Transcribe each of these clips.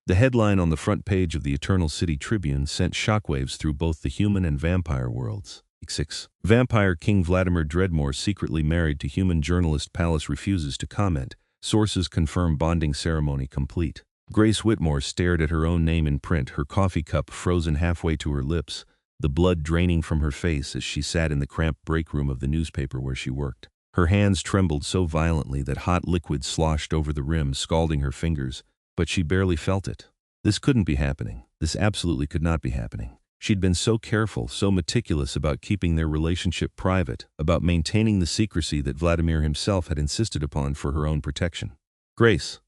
The headline on the front page of the Eternal City Tribune sent shockwaves through both the human and vampire worlds. 6. Vampire King Vladimír Dreadmoore secretly married to human journalist Palace refuses to comment. Sources confirm bonding ceremony complete. Grace Whitmore stared at her own name in print, her coffee cup frozen halfway to her lips, the blood draining from her face as she sat in the cramped break room of the newspaper where she worked. Her hands trembled so violently that hot liquid sloshed over the rim, scalding her fingers, but she barely felt it. This couldn't be happening. This absolutely could not be happening. She'd been so careful, so meticulous about keeping their relationship private, about maintaining the secrecy that Vladimír himself had insisted upon for her own protection. Grace,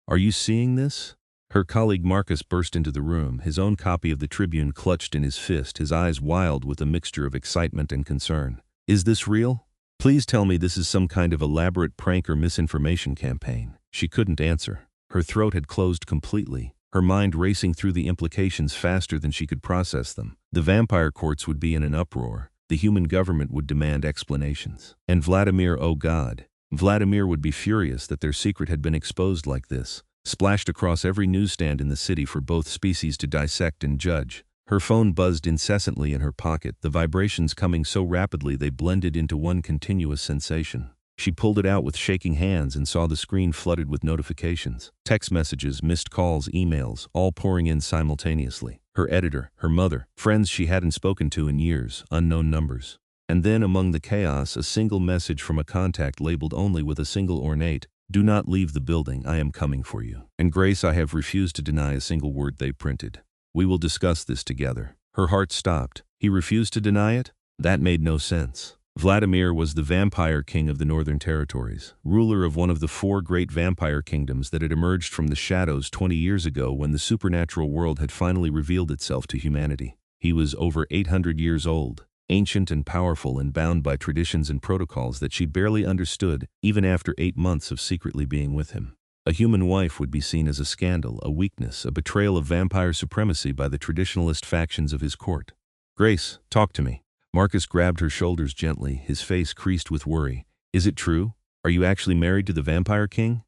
are you seeing this? Her colleague Marcus burst into the room, his own copy of the Tribune clutched in his fist, his eyes wild with a mixture of excitement and concern. Is this real? Please tell me this is some kind of elaborate prank or misinformation campaign. She couldn't answer. Her throat had closed completely, her mind racing through the implications faster than she could process them. The vampire courts would be in an uproar. The human government would demand explanations. And Vladimír, oh God, Vladimír would be furious that their secret had been exposed like this, splashed across every newsstand in the city for both species to dissect and judge. Her phone buzzed incessantly in her pocket, the vibrations coming so rapidly they blended into one continuous sensation. She pulled it out with shaking hands and saw the screen flooded with notifications. Text messages, missed calls, emails, all pouring in simultaneously. Her editor, her mother, friends she hadn't spoken to in years, unknown numbers. And then among the chaos, a single message from a contact labeled only with a single ornate, "Do not leave the building, I am coming for you." And Grace, I have refused to deny a single word they printed. We will discuss this together. Her heart stopped. He refused to deny it? That made no sense. Vladimír was the vampire king of the Northern Territories, ruler of one of the 4 great vampire kingdoms that had emerged from the shadows 20 years ago when the supernatural world had finally revealed itself to humanity. He was over 800 years old, ancient and powerful and bound by traditions and protocols that she barely understood even after 8 months of secretly being with him. A human wife would be seen as a scandal, a weakness, a betrayal of vampire supremacy by the traditionalist factions of his court. Grace, talk to me. Marcus grabbed her shoulders gently, his face creased with worry. Is it true? Are you actually married to the Vampire King?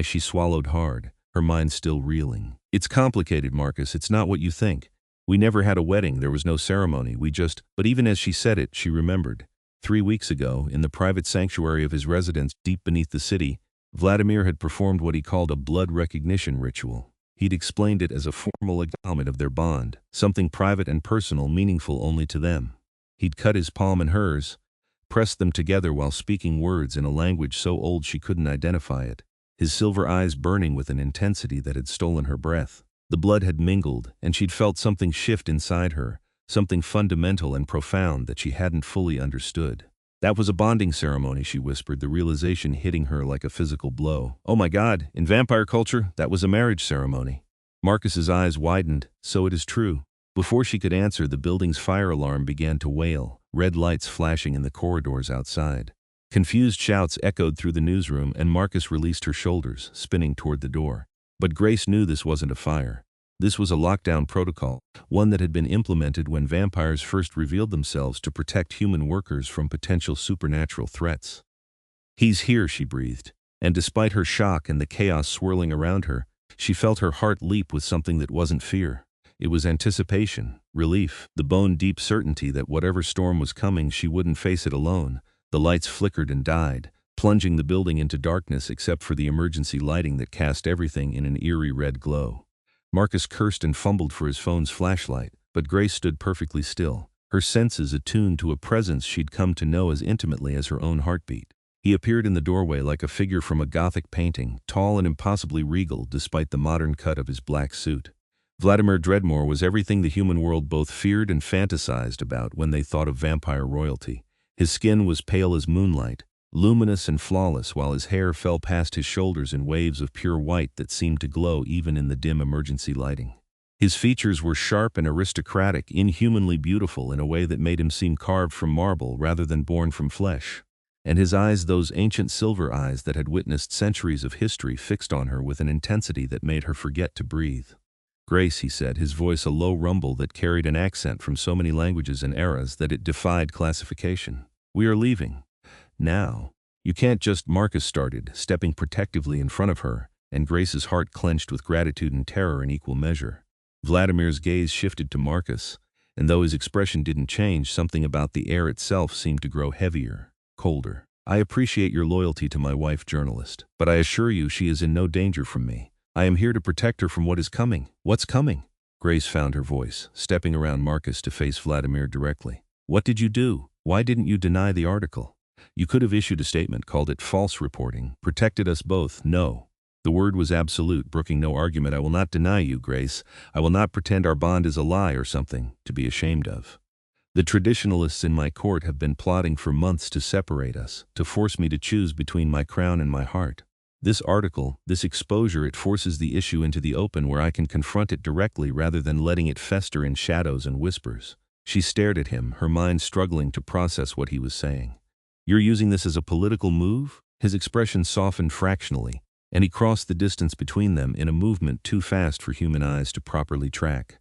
She swallowed hard, her mind still reeling. It's complicated, Marcus, it's not what you think. We never had a wedding, there was no ceremony, But even as she said it, she remembered. 3 weeks ago, in the private sanctuary of his residence deep beneath the city, Vladimír had performed what he called a blood recognition ritual. He'd explained it as a formal acknowledgement of their bond, something private and personal, meaningful only to them. He'd cut his palm and hers, pressed them together while speaking words in a language so old she couldn't identify it, his silver eyes burning with an intensity that had stolen her breath. The blood had mingled, and she'd felt something shift inside her, something fundamental and profound that she hadn't fully understood. That was a bonding ceremony, she whispered, the realization hitting her like a physical blow. Oh my God, in vampire culture, that was a marriage ceremony. Marcus's eyes widened. So it is true. Before she could answer, the building's fire alarm began to wail, red lights flashing in the corridors outside. Confused shouts echoed through the newsroom, and Marcus released her shoulders, spinning toward the door. But Grace knew this wasn't a fire. This was a lockdown protocol, one that had been implemented when vampires first revealed themselves to protect human workers from potential supernatural threats. He's here, she breathed, and despite her shock and the chaos swirling around her, she felt her heart leap with something that wasn't fear. It was anticipation, relief, the bone-deep certainty that whatever storm was coming, she wouldn't face it alone. The lights flickered and died, plunging the building into darkness except for the emergency lighting that cast everything in an eerie red glow. Marcus cursed and fumbled for his phone's flashlight, but Grace stood perfectly still, her senses attuned to a presence she'd come to know as intimately as her own heartbeat. He appeared in the doorway like a figure from a Gothic painting, tall and impossibly regal despite the modern cut of his black suit. Vladimír Dreadmoore was everything the human world both feared and fantasized about when they thought of vampire royalty. His skin was pale as moonlight, luminous and flawless, while his hair fell past his shoulders in waves of pure white that seemed to glow even in the dim emergency lighting. His features were sharp and aristocratic, inhumanly beautiful in a way that made him seem carved from marble rather than born from flesh. And his eyes, those ancient silver eyes that had witnessed centuries of history, fixed on her with an intensity that made her forget to breathe. Grace, he said, his voice a low rumble that carried an accent from so many languages and eras that it defied classification. We are leaving. Now. You can't just, Marcus started, stepping protectively in front of her, and Grace's heart clenched with gratitude and terror in equal measure. Vladimir's gaze shifted to Marcus, and though his expression didn't change, something about the air itself seemed to grow heavier, colder. I appreciate your loyalty to my wife, journalist, but I assure you she is in no danger from me. I am here to protect her from what is coming. What's coming? Grace found her voice, stepping around Marcus to face Vladimir directly. What did you do? Why didn't you deny the article? You could have issued a statement, called it false reporting, protected us both. No. The word was absolute, brooking no argument. I will not deny you, Grace. I will not pretend our bond is a lie or something to be ashamed of. The traditionalists in my court have been plotting for months to separate us, to force me to choose between my crown and my heart. This article, this exposure, it forces the issue into the open where I can confront it directly rather than letting it fester in shadows and whispers. She stared at him, her mind struggling to process what he was saying. You're using this as a political move? His expression softened fractionally, and he crossed the distance between them in a movement too fast for human eyes to properly track.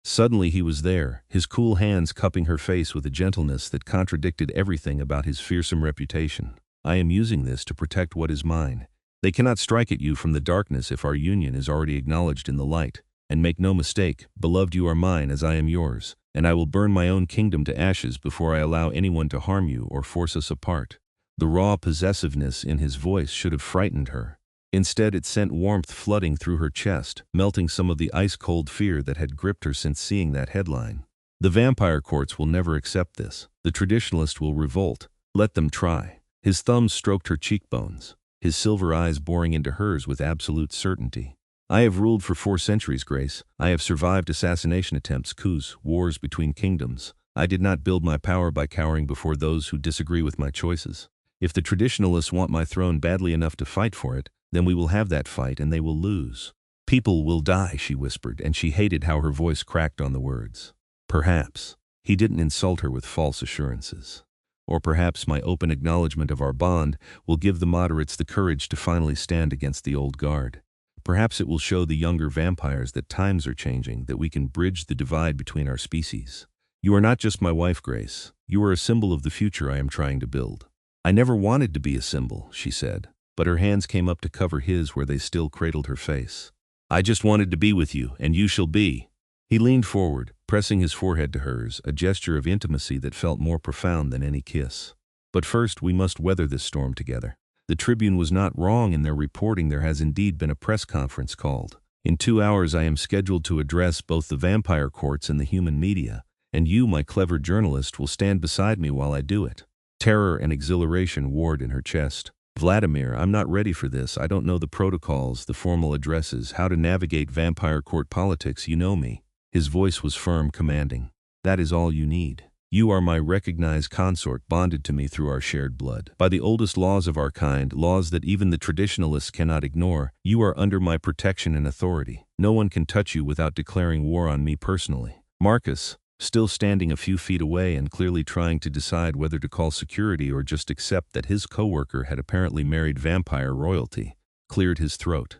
Suddenly he was there, his cool hands cupping her face with a gentleness that contradicted everything about his fearsome reputation. I am using this to protect what is mine. They cannot strike at you from the darkness if our union is already acknowledged in the light. And make no mistake, beloved, you are mine as I am yours, and I will burn my own kingdom to ashes before I allow anyone to harm you or force us apart. The raw possessiveness in his voice should have frightened her. Instead, it sent warmth flooding through her chest, melting some of the ice-cold fear that had gripped her since seeing that headline. The vampire courts will never accept this. The traditionalist will revolt. Let them try. His thumbs stroked her cheekbones, his silver eyes boring into hers with absolute certainty. I have ruled for 4 centuries, Grace. I have survived assassination attempts, coups, wars between kingdoms. I did not build my power by cowering before those who disagree with my choices. If the traditionalists want my throne badly enough to fight for it, then we will have that fight and they will lose. People will die, she whispered, and she hated how her voice cracked on the words. Perhaps. He didn't insult her with false assurances. Or perhaps my open acknowledgement of our bond will give the moderates the courage to finally stand against the old guard. Perhaps it will show the younger vampires that times are changing, that we can bridge the divide between our species. You are not just my wife, Grace. You are a symbol of the future I am trying to build. I never wanted to be a symbol, she said, but her hands came up to cover his where they still cradled her face. I just wanted to be with you, and you shall be. He leaned forward, pressing his forehead to hers, a gesture of intimacy that felt more profound than any kiss. But first, we must weather this storm together. The Tribune was not wrong in their reporting. There has indeed been a press conference called. In 2 hours I am scheduled to address both the vampire courts and the human media, and you, my clever journalist, will stand beside me while I do it. Terror and exhilaration warred in her chest. Vladimir, I'm not ready for this. I don't know the protocols, the formal addresses, how to navigate vampire court politics. You know me. His voice was firm, commanding. That is all you need. You are my recognized consort, bonded to me through our shared blood. By the oldest laws of our kind, laws that even the traditionalists cannot ignore, you are under my protection and authority. No one can touch you without declaring war on me personally. Marcus, still standing a few feet away and clearly trying to decide whether to call security or just accept that his coworker had apparently married vampire royalty, cleared his throat.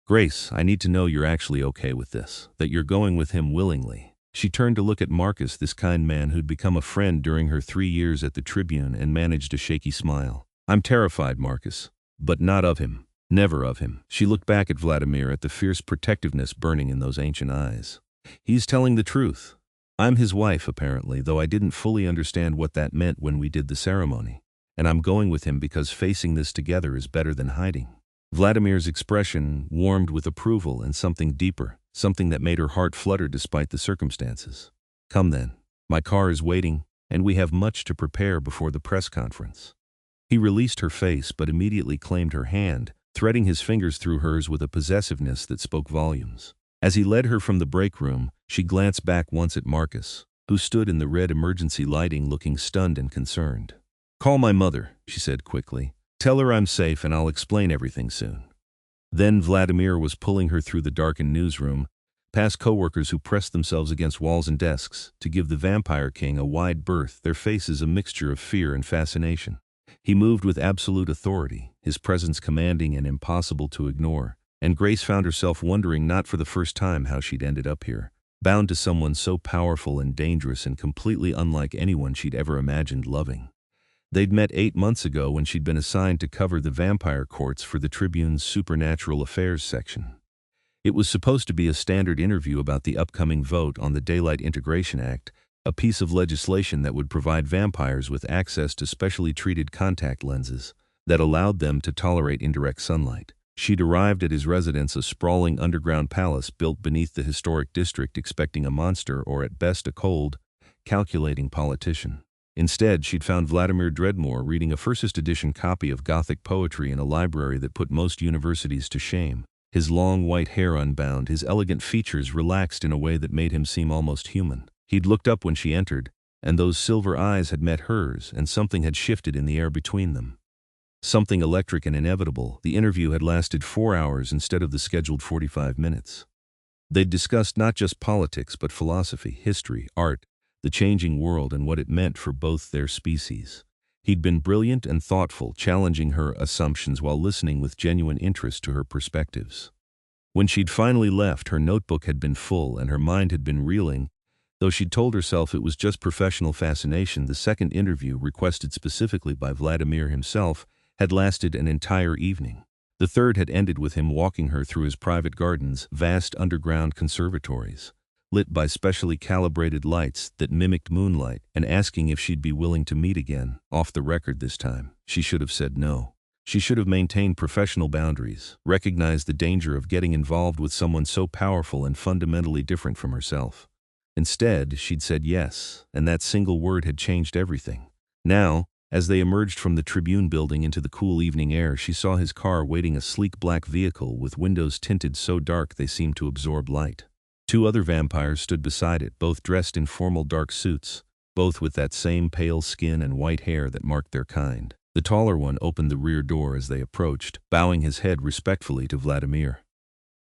Grace, I need to know you're actually okay with this, that you're going with him willingly. She turned to look at Marcus, this kind man who'd become a friend during her 3 years at the Tribune, and managed a shaky smile. I'm terrified, Marcus, but not of him. Never of him. She looked back at Vladimir, at the fierce protectiveness burning in those ancient eyes. He's telling the truth. I'm his wife, apparently, though I didn't fully understand what that meant when we did the ceremony. And I'm going with him because facing this together is better than hiding. Vladimir's expression warmed with approval and something deeper, something that made her heart flutter despite the circumstances. Come then. My car is waiting, and we have much to prepare before the press conference. He released her face but immediately claimed her hand, threading his fingers through hers with a possessiveness that spoke volumes. As he led her from the break room, she glanced back once at Marcus, who stood in the red emergency lighting looking stunned and concerned. Call my mother, she said quickly. Tell her I'm safe and I'll explain everything soon. Then Vladimir was pulling her through the darkened newsroom, past coworkers who pressed themselves against walls and desks to give the Vampire King a wide berth, their faces a mixture of fear and fascination. He moved with absolute authority, his presence commanding and impossible to ignore, and Grace found herself wondering not for the first time how she'd ended up here, bound to someone so powerful and dangerous and completely unlike anyone she'd ever imagined loving. They'd met 8 months ago when she'd been assigned to cover the vampire courts for the Tribune's Supernatural Affairs section. It was supposed to be a standard interview about the upcoming vote on the Daylight Integration Act, a piece of legislation that would provide vampires with access to specially treated contact lenses that allowed them to tolerate indirect sunlight. She'd arrived at his residence, a sprawling underground palace built beneath the historic district, expecting a monster or at best a cold, calculating politician. Instead, she'd found Vladimír Dreadmoore reading a first edition copy of Gothic poetry in a library that put most universities to shame. His long white hair unbound, his elegant features relaxed in a way that made him seem almost human. He'd looked up when she entered, and those silver eyes had met hers, and something had shifted in the air between them. Something electric and inevitable. The interview had lasted 4 hours instead of the scheduled 45 minutes. They'd discussed not just politics but philosophy, history, art, the changing world, and what it meant for both their species. He'd been brilliant and thoughtful, challenging her assumptions while listening with genuine interest to her perspectives. When she'd finally left, her notebook had been full and her mind had been reeling. Though she'd told herself it was just professional fascination, the second interview, requested specifically by Vladimir himself, had lasted an entire evening. The third had ended with him walking her through his private gardens, vast underground conservatories, lit by specially calibrated lights that mimicked moonlight, and asking if she'd be willing to meet again, off the record this time. She should have said no. She should have maintained professional boundaries, recognized the danger of getting involved with someone so powerful and fundamentally different from herself. Instead, she'd said yes, and that single word had changed everything. Now, as they emerged from the Tribune building into the cool evening air, she saw his car waiting, a sleek black vehicle with windows tinted so dark they seemed to absorb light. 2 other vampires stood beside it, both dressed in formal dark suits, both with that same pale skin and white hair that marked their kind. The taller one opened the rear door as they approached, bowing his head respectfully to Vladimir.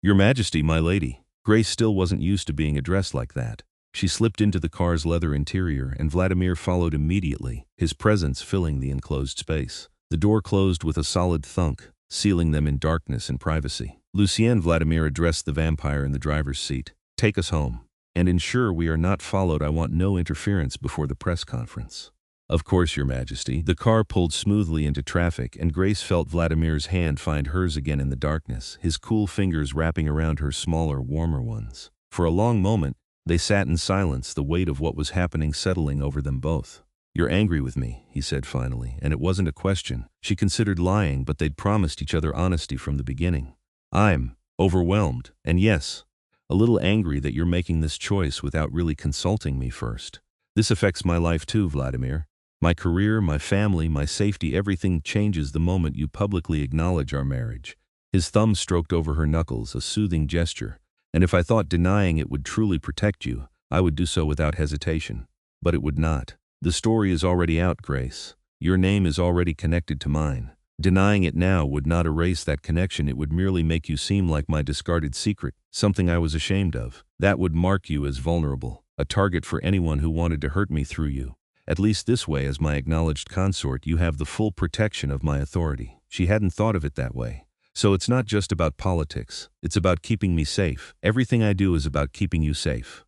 "Your Majesty, my lady." Grace still wasn't used to being addressed like that. She slipped into the car's leather interior, and Vladimir followed immediately, his presence filling the enclosed space. The door closed with a solid thunk, sealing them in darkness and privacy. "Lucien," Vladimir addressed the vampire in the driver's seat, "take us home. And ensure we are not followed. I want no interference before the press conference." "Of course, Your Majesty." The car pulled smoothly into traffic, and Grace felt Vladimir's hand find hers again in the darkness, his cool fingers wrapping around her smaller, warmer ones. For a long moment, they sat in silence, the weight of what was happening settling over them both. "You're angry with me," he said finally, and it wasn't a question. She considered lying, but they'd promised each other honesty from the beginning. "I'm overwhelmed, and yes, a little angry that you're making this choice without really consulting me first. This affects my life too, Vladimir. My career, my family, my safety, everything changes the moment you publicly acknowledge our marriage." His thumb stroked over her knuckles, a soothing gesture. "And if I thought denying it would truly protect you, I would do so without hesitation. But it would not. The story is already out, Grace. Your name is already connected to mine. Denying it now would not erase that connection. It would merely make you seem like my discarded secret, something I was ashamed of. That would mark you as vulnerable, a target for anyone who wanted to hurt me through you. At least this way, as my acknowledged consort, you have the full protection of my authority." She hadn't thought of it that way. "So it's not just about politics. It's about keeping me safe. Everything I do is about keeping you safe."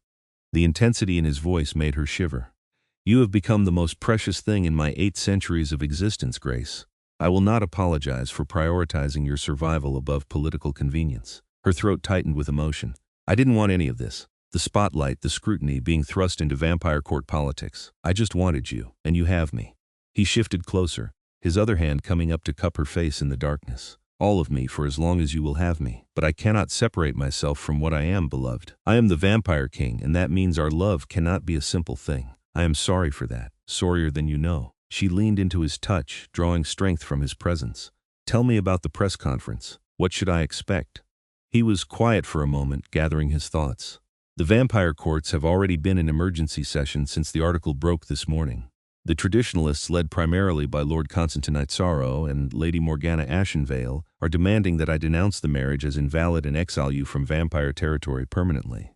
The intensity in his voice made her shiver. "You have become the most precious thing in my 8 centuries of existence, Grace. I will not apologize for prioritizing your survival above political convenience." Her throat tightened with emotion. "I didn't want any of this. The spotlight, the scrutiny, being thrust into vampire court politics. I just wanted you, and you have me." He shifted closer, his other hand coming up to cup her face in the darkness. "All of me for as long as you will have me. But I cannot separate myself from what I am, beloved. I am the Vampire King, and that means our love cannot be a simple thing. I am sorry for that, sorrier than you know." She leaned into his touch, drawing strength from his presence. "Tell me about the press conference. What should I expect?" He was quiet for a moment, gathering his thoughts. "The vampire courts have already been in emergency session since the article broke this morning. The traditionalists, led primarily by Lord Constantine Tsaro and Lady Morgana Ashenvale, are demanding that I denounce the marriage as invalid and exile you from vampire territory permanently.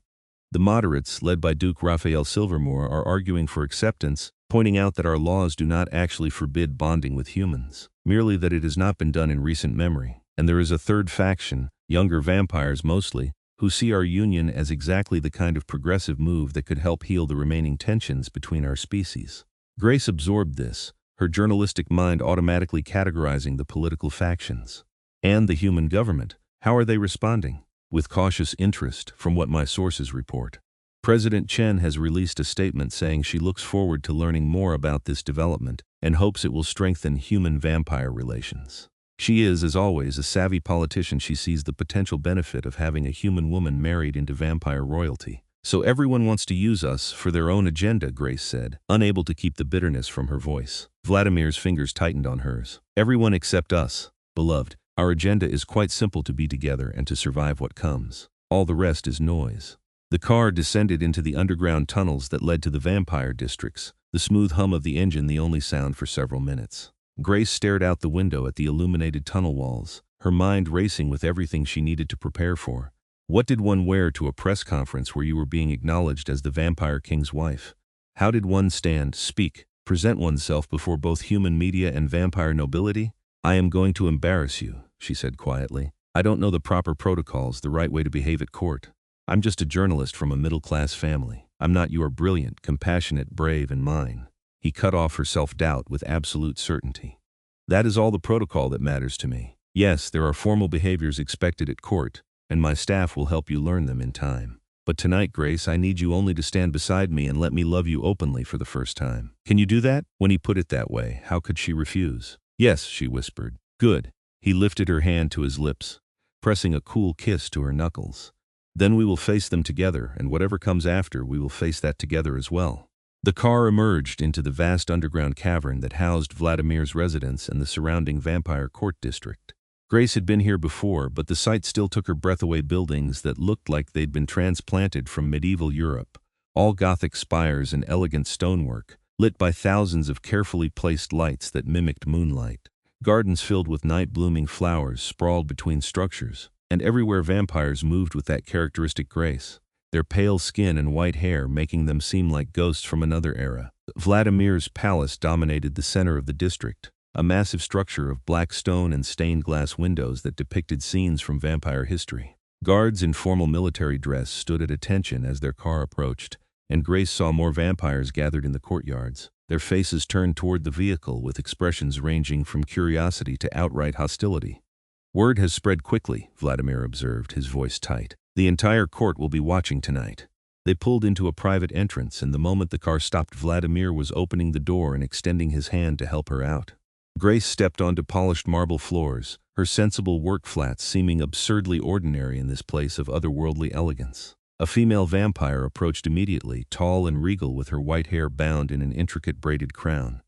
The moderates, led by Duke Raphael Silvermore, are arguing for acceptance, pointing out that our laws do not actually forbid bonding with humans, merely that it has not been done in recent memory. And there is a third faction, younger vampires mostly, who see our union as exactly the kind of progressive move that could help heal the remaining tensions between our species." Grace absorbed this, her journalistic mind automatically categorizing the political factions. And the human government, how are they responding? With cautious interest, from what my sources report. President Chen has released a statement saying she looks forward to learning more about this development and hopes it will strengthen human-vampire relations. She is, as always, a savvy politician. She sees the potential benefit of having a human woman married into vampire royalty. So everyone wants to use us for their own agenda, Grace said, unable to keep the bitterness from her voice. Vladimir's fingers tightened on hers. Everyone except us, beloved. Our agenda is quite simple: to be together and to survive what comes. All the rest is noise. The car descended into the underground tunnels that led to the vampire districts, the smooth hum of the engine the only sound for several minutes. Grace stared out the window at the illuminated tunnel walls, her mind racing with everything she needed to prepare for. What did one wear to a press conference where you were being acknowledged as the Vampire King's wife? How did one stand, speak, present oneself before both human media and vampire nobility? I am going to embarrass you, she said quietly. I don't know the proper protocols, the right way to behave at court. I'm just a journalist from a middle-class family. I'm not your brilliant, compassionate, brave, and mine. He cut off her self-doubt with absolute certainty. That is all the protocol that matters to me. Yes, there are formal behaviors expected at court, and my staff will help you learn them in time. But tonight, Grace, I need you only to stand beside me and let me love you openly for the first time. Can you do that? When he put it that way, how could she refuse? Yes, she whispered. Good. He lifted her hand to his lips, pressing a cool kiss to her knuckles. Then we will face them together, and whatever comes after, we will face that together as well. The car emerged into the vast underground cavern that housed Vladimir's residence and the surrounding vampire court district. Grace had been here before, but the sight still took her breath away. Buildings that looked like they'd been transplanted from medieval Europe, all Gothic spires and elegant stonework, lit by thousands of carefully placed lights that mimicked moonlight. Gardens filled with night-blooming flowers sprawled between structures, and everywhere vampires moved with that characteristic grace, their pale skin and white hair making them seem like ghosts from another era. Vladimir's palace dominated the center of the district, a massive structure of black stone and stained glass windows that depicted scenes from vampire history. Guards in formal military dress stood at attention as their car approached, and Grace saw more vampires gathered in the courtyards, their faces turned toward the vehicle with expressions ranging from curiosity to outright hostility. Word has spread quickly, Vladimir observed, his voice tight. The entire court will be watching tonight. They pulled into a private entrance, and the moment the car stopped, Vladimir was opening the door and extending his hand to help her out. Grace stepped onto polished marble floors, her sensible work flats seeming absurdly ordinary in this place of otherworldly elegance. A female vampire approached immediately, tall and regal with her white hair bound in an intricate braided crown.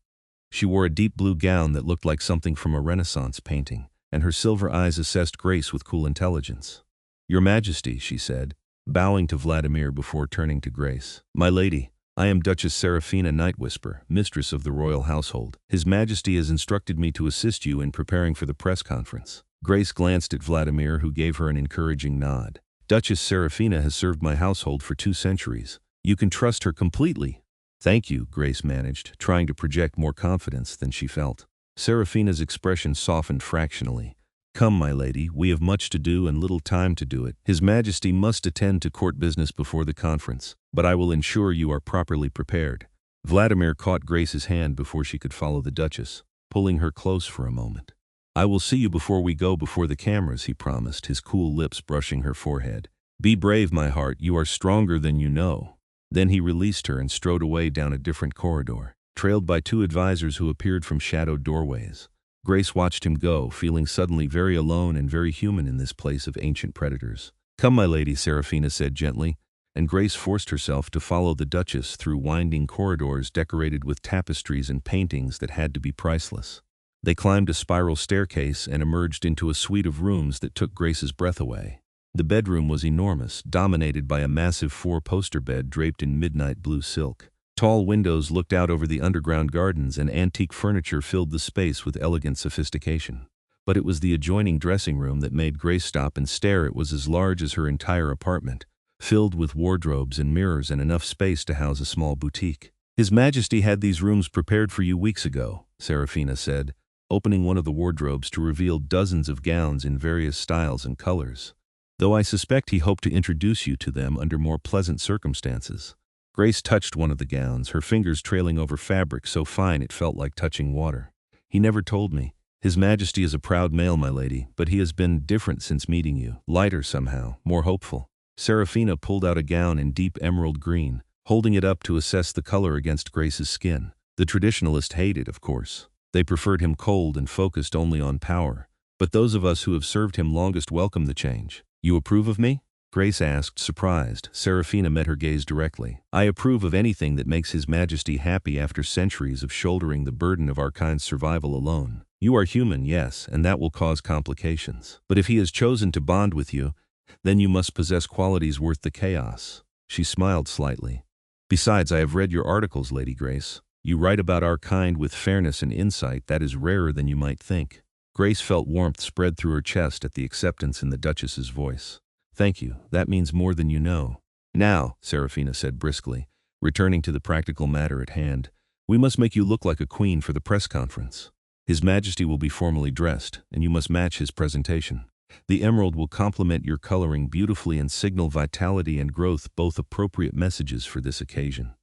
She wore a deep blue gown that looked like something from a Renaissance painting, and her silver eyes assessed Grace with cool intelligence. Your Majesty, she said, bowing to Vladimir before turning to Grace. My lady, I am Duchess Serafina Nightwhisper, mistress of the royal household. His Majesty has instructed me to assist you in preparing for the press conference. Grace glanced at Vladimir, who gave her an encouraging nod. Duchess Serafina has served my household for 2 centuries. You can trust her completely. Thank you, Grace managed, trying to project more confidence than she felt. Serafina's expression softened fractionally. Come, my lady, we have much to do and little time to do it. His Majesty must attend to court business before the conference, but I will ensure you are properly prepared. Vladimir caught Grace's hand before she could follow the Duchess, pulling her close for a moment. I will see you before we go before the cameras, he promised, his cool lips brushing her forehead. Be brave, my heart, you are stronger than you know. Then he released her and strode away down a different corridor, trailed by 2 advisors who appeared from shadowed doorways. Grace watched him go, feeling suddenly very alone and very human in this place of ancient predators. Come, my lady, Serafina said gently, and Grace forced herself to follow the Duchess through winding corridors decorated with tapestries and paintings that had to be priceless. They climbed a spiral staircase and emerged into a suite of rooms that took Grace's breath away. The bedroom was enormous, dominated by a massive 4-poster bed draped in midnight blue silk. Tall windows looked out over the underground gardens, and antique furniture filled the space with elegant sophistication. But it was the adjoining dressing room that made Grace stop and stare. It was as large as her entire apartment, filled with wardrobes and mirrors and enough space to house a small boutique. His Majesty had these rooms prepared for you weeks ago, Serafina said, opening one of the wardrobes to reveal dozens of gowns in various styles and colors. Though I suspect he hoped to introduce you to them under more pleasant circumstances. Grace touched one of the gowns, her fingers trailing over fabric so fine it felt like touching water. "He never told me. His Majesty is a proud male, my lady, but he has been different since meeting you. Lighter somehow, more hopeful." Serafina pulled out a gown in deep emerald green, holding it up to assess the color against Grace's skin. The traditionalist hated, of course. They preferred him cold and focused only on power. But those of us who have served him longest welcome the change. "You approve of me?" Grace asked, surprised. Serafina met her gaze directly. "I approve of anything that makes His Majesty happy after centuries of shouldering the burden of our kind's survival alone. You are human, yes, and that will cause complications. But if he has chosen to bond with you, then you must possess qualities worth the chaos." She smiled slightly. "Besides, I have read your articles, Lady Grace. You write about our kind with fairness and insight that is rarer than you might think." Grace felt warmth spread through her chest at the acceptance in the Duchess's voice. "Thank you, that means more than you know." "Now," Serafina said briskly, returning to the practical matter at hand, "we must make you look like a queen for the press conference. His Majesty will be formally dressed, and you must match his presentation. The emerald will complement your coloring beautifully and signal vitality and growth, both appropriate messages for this occasion."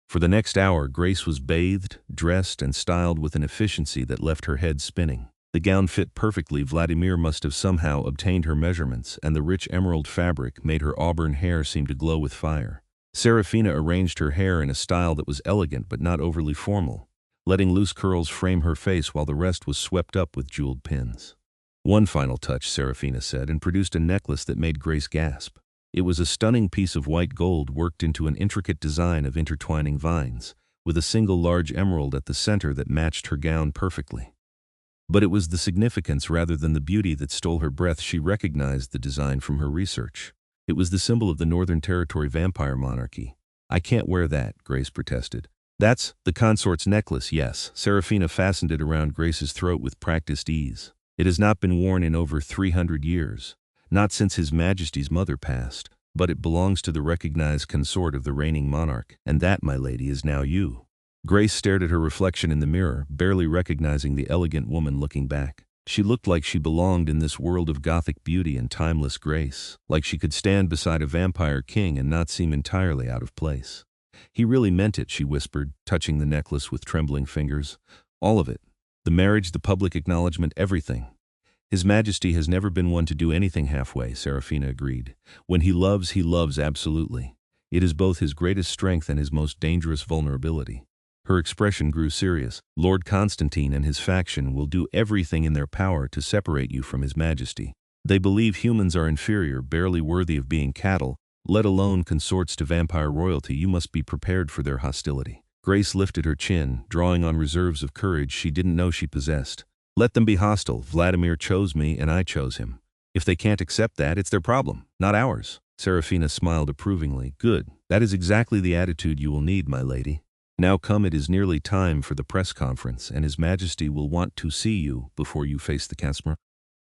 For the next hour, Grace was bathed, dressed, and styled with an efficiency that left her head spinning. The gown fit perfectly. Vladimir must have somehow obtained her measurements, and the rich emerald fabric made her auburn hair seem to glow with fire. Serafina arranged her hair in a style that was elegant but not overly formal, letting loose curls frame her face while the rest was swept up with jeweled pins. "One final touch," Serafina said, and produced a necklace that made Grace gasp. It was a stunning piece of white gold worked into an intricate design of intertwining vines, with a single large emerald at the center that matched her gown perfectly. But it was the significance rather than the beauty that stole her breath. She recognized the design from her research. It was the symbol of the Northern Territory vampire monarchy. "I can't wear that," Grace protested. "That's the consort's necklace, yes." Serafina fastened it around Grace's throat with practiced ease. "It has not been worn in over 300 years. Not since His Majesty's mother passed, but it belongs to the recognized consort of the reigning monarch, and that, my lady, is now you." Grace stared at her reflection in the mirror, barely recognizing the elegant woman looking back. She looked like she belonged in this world of Gothic beauty and timeless grace, like she could stand beside a vampire king and not seem entirely out of place. "He really meant it," she whispered, touching the necklace with trembling fingers. "All of it. The marriage, the public acknowledgement, everything." "His Majesty has never been one to do anything halfway," Serafina agreed. "When he loves absolutely. It is both his greatest strength and his most dangerous vulnerability." Her expression grew serious. "Lord Constantine and his faction will do everything in their power to separate you from His Majesty. They believe humans are inferior, barely worthy of being cattle, let alone consorts to vampire royalty. You must be prepared for their hostility." Grace lifted her chin, drawing on reserves of courage she didn't know she possessed. "Let them be hostile. Vladimir chose me and I chose him. If they can't accept that, it's their problem, not ours." Serafina smiled approvingly. "Good. That is exactly the attitude you will need, my lady. Now come, it is nearly time for the press conference, and His Majesty will want to see you before you face the camera."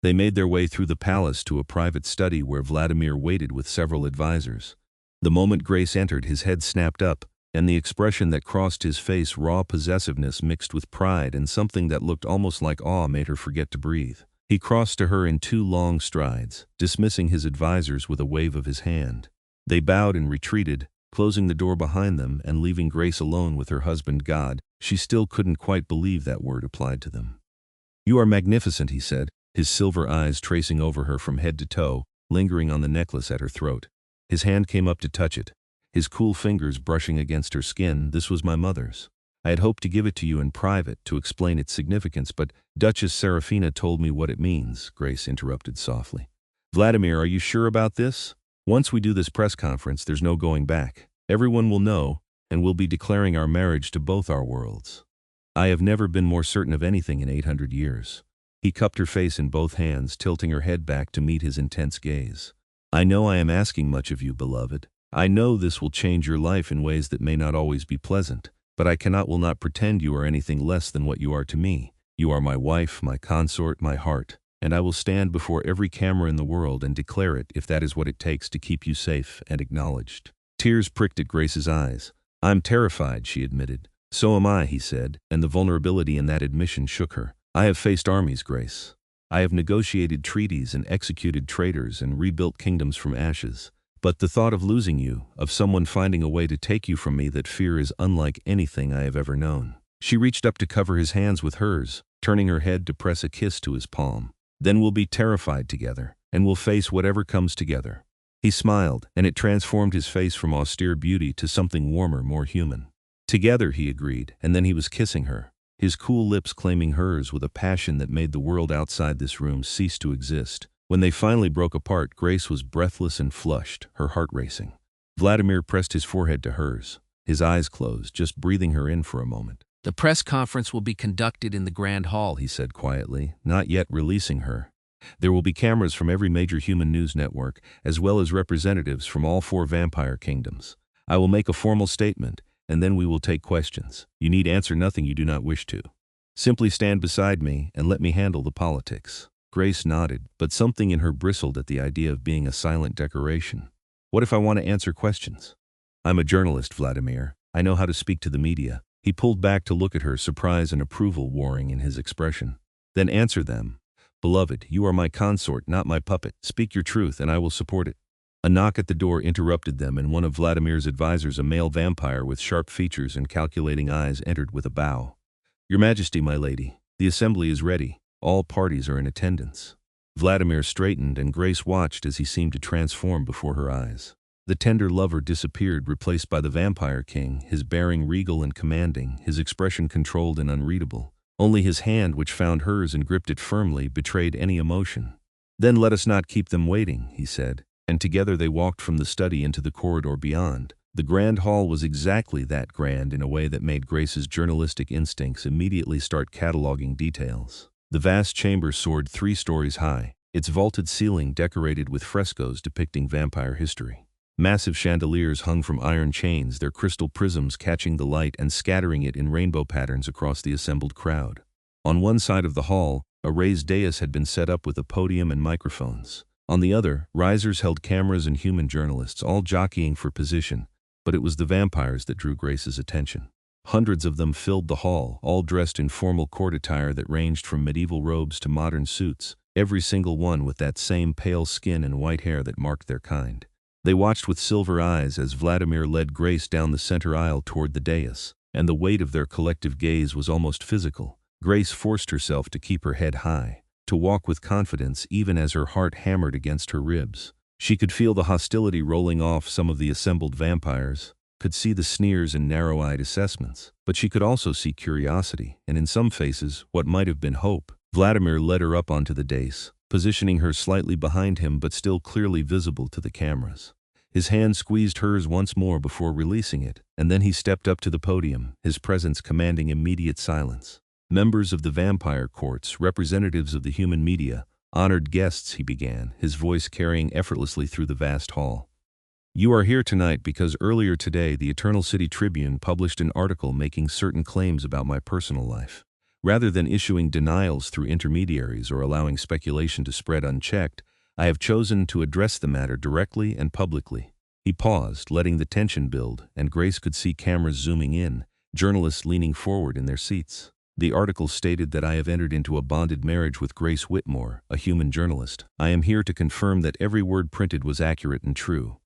They made their way through the palace to a private study where Vladimir waited with several advisors. The moment Grace entered, his head snapped up, and the expression that crossed his face, raw possessiveness mixed with pride and something that looked almost like awe, made her forget to breathe. He crossed to her in 2 long strides, dismissing his advisors with a wave of his hand. They bowed and retreated, closing the door behind them and leaving Grace alone with her husband. God, she still couldn't quite believe that word applied to them. "You are magnificent," he said, his silver eyes tracing over her from head to toe, lingering on the necklace at her throat. His hand came up to touch it, his cool fingers brushing against her skin. "This was my mother's. I had hoped to give it to you in private to explain its significance, but Duchess Serafina told me what it means," Grace interrupted softly. "Vladimir, are you sure about this? Once we do this press conference, there's no going back. Everyone will know, and we'll be declaring our marriage to both our worlds. I have never been more certain of anything in 800 years. He cupped her face in both hands, tilting her head back to meet his intense gaze. "I know I am asking much of you, beloved. I know this will change your life in ways that may not always be pleasant, but I will not pretend you are anything less than what you are to me. You are my wife, my consort, my heart, and I will stand before every camera in the world and declare it if that is what it takes to keep you safe and acknowledged." Tears pricked at Grace's eyes. "I'm terrified," she admitted. "So am I," he said, and the vulnerability in that admission shook her. "I have faced armies, Grace. I have negotiated treaties and executed traitors and rebuilt kingdoms from ashes. But the thought of losing you, of someone finding a way to take you from me, that fear is unlike anything I have ever known." She reached up to cover his hands with hers, turning her head to press a kiss to his palm. "Then we'll be terrified together, and we'll face whatever comes together." He smiled, and it transformed his face from austere beauty to something warmer, more human. "Together," he agreed, and then he was kissing her, his cool lips claiming hers with a passion that made the world outside this room cease to exist. When they finally broke apart, Grace was breathless and flushed, her heart racing. Vladimir pressed his forehead to hers, his eyes closed, just breathing her in for a moment. "The press conference will be conducted in the Grand Hall," he said quietly, not yet releasing her. "There will be cameras from every major human news network, as well as representatives from all 4 vampire kingdoms. I will make a formal statement, and then we will take questions. You need answer nothing you do not wish to. Simply stand beside me and let me handle the politics." Grace nodded, but something in her bristled at the idea of being a silent decoration. "What if I want to answer questions?" "I'm a journalist, Vladimir. I know how to speak to the media." He pulled back to look at her, surprise and approval warring in his expression. "Then answer them. Beloved, you are my consort, not my puppet. Speak your truth, and I will support it." A knock at the door interrupted them, and one of Vladimir's advisors, a male vampire with sharp features and calculating eyes, entered with a bow. "Your Majesty, my lady, the assembly is ready. All parties are in attendance." Vladimir straightened, and Grace watched as he seemed to transform before her eyes. The tender lover disappeared, replaced by the vampire king, his bearing regal and commanding, his expression controlled and unreadable. Only his hand, which found hers and gripped it firmly, betrayed any emotion. "Then let us not keep them waiting," he said, and together they walked from the study into the corridor beyond. The grand hall was exactly that grand, in a way that made Grace's journalistic instincts immediately start cataloging details. The vast chamber soared 3 stories high, its vaulted ceiling decorated with frescoes depicting vampire history. Massive chandeliers hung from iron chains, their crystal prisms catching the light and scattering it in rainbow patterns across the assembled crowd. On one side of the hall, a raised dais had been set up with a podium and microphones. On the other, risers held cameras and human journalists, all jockeying for position, but it was the vampires that drew Grace's attention. Hundreds of them filled the hall, all dressed in formal court attire that ranged from medieval robes to modern suits, every single one with that same pale skin and white hair that marked their kind. They watched with silver eyes as Vladimir led Grace down the center aisle toward the dais, and the weight of their collective gaze was almost physical. Grace forced herself to keep her head high, to walk with confidence even as her heart hammered against her ribs. She could feel the hostility rolling off some of the assembled vampires, could see the sneers and narrow-eyed assessments, but she could also see curiosity, and in some faces, what might have been hope. Vladimir led her up onto the dais, positioning her slightly behind him but still clearly visible to the cameras. His hand squeezed hers once more before releasing it, and then he stepped up to the podium, his presence commanding immediate silence. "Members of the vampire courts, representatives of the human media, honored guests," he began, his voice carrying effortlessly through the vast hall. "You are here tonight because earlier today the Eternal City Tribune published an article making certain claims about my personal life. Rather than issuing denials through intermediaries or allowing speculation to spread unchecked, I have chosen to address the matter directly and publicly." He paused, letting the tension build, and Grace could see cameras zooming in, journalists leaning forward in their seats. "The article stated that I have entered into a bonded marriage with Grace Whitmore, a human journalist. I am here to confirm that every word printed was accurate and true."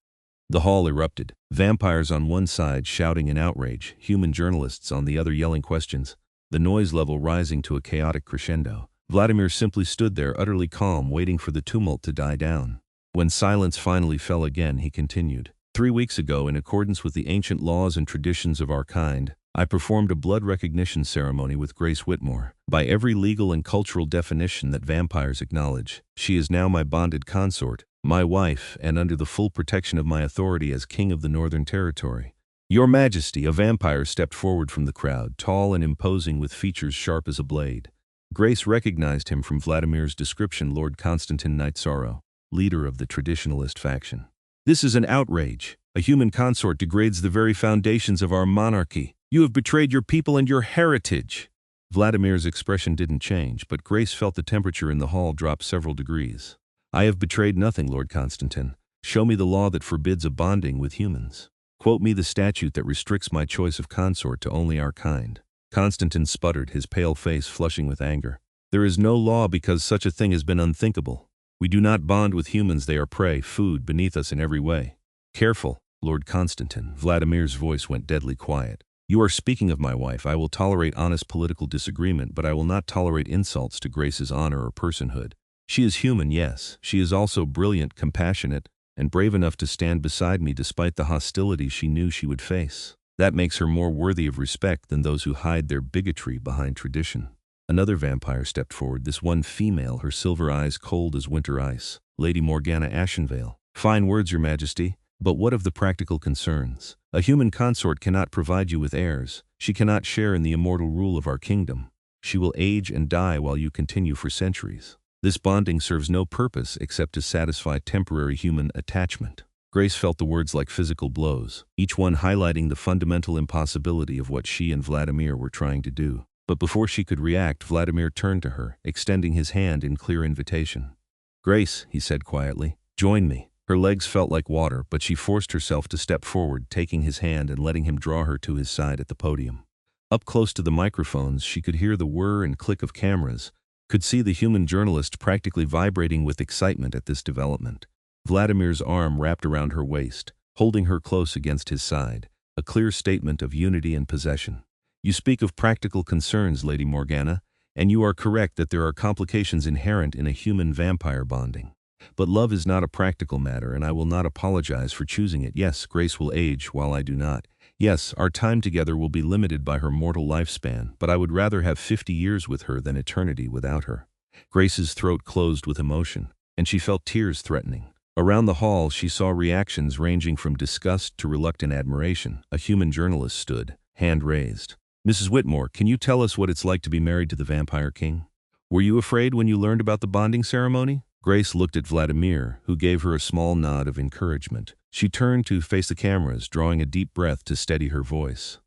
The hall erupted, vampires on one side shouting in outrage, human journalists on the other yelling questions, the noise level rising to a chaotic crescendo. Vladimir simply stood there, utterly calm, waiting for the tumult to die down. When silence finally fell again, he continued. 3 weeks ago, in accordance with the ancient laws and traditions of our kind, I performed a blood recognition ceremony with Grace Whitmore. By every legal and cultural definition that vampires acknowledge, she is now my bonded consort, my wife, and under the full protection of my authority as King of the Northern Territory. Your Majesty," a vampire stepped forward from the crowd, tall and imposing with features sharp as a blade. Grace recognized him from Vladimir's description, Lord Constantine Nightsorrow, leader of the traditionalist faction. "This is an outrage. A human consort degrades the very foundations of our monarchy. You have betrayed your people and your heritage." Vladimir's expression didn't change, but Grace felt the temperature in the hall drop several degrees. "I have betrayed nothing, Lord Constantine. Show me the law that forbids a bonding with humans. Quote me the statute that restricts my choice of consort to only our kind." Constantine sputtered, his pale face flushing with anger. "There is no law because such a thing has been unthinkable. We do not bond with humans, they are prey, food beneath us in every way. Careful, Lord Constantine. Vladimir's voice went deadly quiet. You are speaking of my wife. I will tolerate honest political disagreement, but I will not tolerate insults to Grace's honor or personhood. She is human, yes. She is also brilliant, compassionate, and brave enough to stand beside me despite the hostility she knew she would face. That makes her more worthy of respect than those who hide their bigotry behind tradition. Another vampire stepped forward, this one female, her silver eyes cold as winter ice. Lady Morgana Ashenvale. Fine words, Your Majesty, but what of the practical concerns? A human consort cannot provide you with heirs. She cannot share in the immortal rule of our kingdom. She will age and die while you continue for centuries. This bonding serves no purpose except to satisfy temporary human attachment. Grace felt the words like physical blows, each one highlighting the fundamental impossibility of what she and Vladimir were trying to do. But before she could react, Vladimir turned to her, extending his hand in clear invitation. Grace, he said quietly, join me. Her legs felt like water, but she forced herself to step forward, taking his hand and letting him draw her to his side at the podium. Up close to the microphones, she could hear the whir and click of cameras, could see the human journalist practically vibrating with excitement at this development. Vladimir's arm wrapped around her waist, holding her close against his side, a clear statement of unity and possession. You speak of practical concerns, Lady Morgana, and you are correct that there are complications inherent in a human-vampire bonding. But love is not a practical matter, and I will not apologize for choosing it. Yes, Grace will age while I do not. Yes, our time together will be limited by her mortal lifespan, but I would rather have 50 years with her than eternity without her. Grace's throat closed with emotion, and she felt tears threatening. Around the hall, she saw reactions ranging from disgust to reluctant admiration. A human journalist stood, hand raised. Mrs. Whitmore, can you tell us what it's like to be married to the Vampire King? Were you afraid when you learned about the bonding ceremony? Grace looked at Vladimir, who gave her a small nod of encouragement. She turned to face the cameras, drawing a deep breath to steady her voice.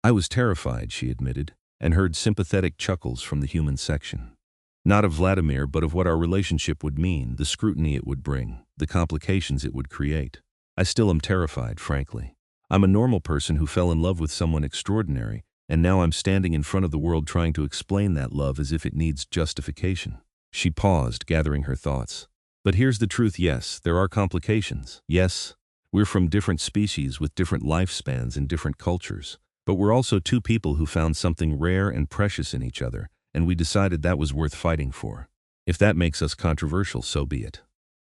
I was terrified, she admitted, and heard sympathetic chuckles from the human section. Not of Vladimir, but of what our relationship would mean, the scrutiny it would bring, the complications it would create. I still am terrified, frankly. I'm a normal person who fell in love with someone extraordinary, and now I'm standing in front of the world trying to explain that love as if it needs justification. She paused, gathering her thoughts. But here's the truth, yes, there are complications. Yes, we're from different species with different lifespans and different cultures. But we're also two people who found something rare and precious in each other, and we decided that was worth fighting for. If that makes us controversial, so be it.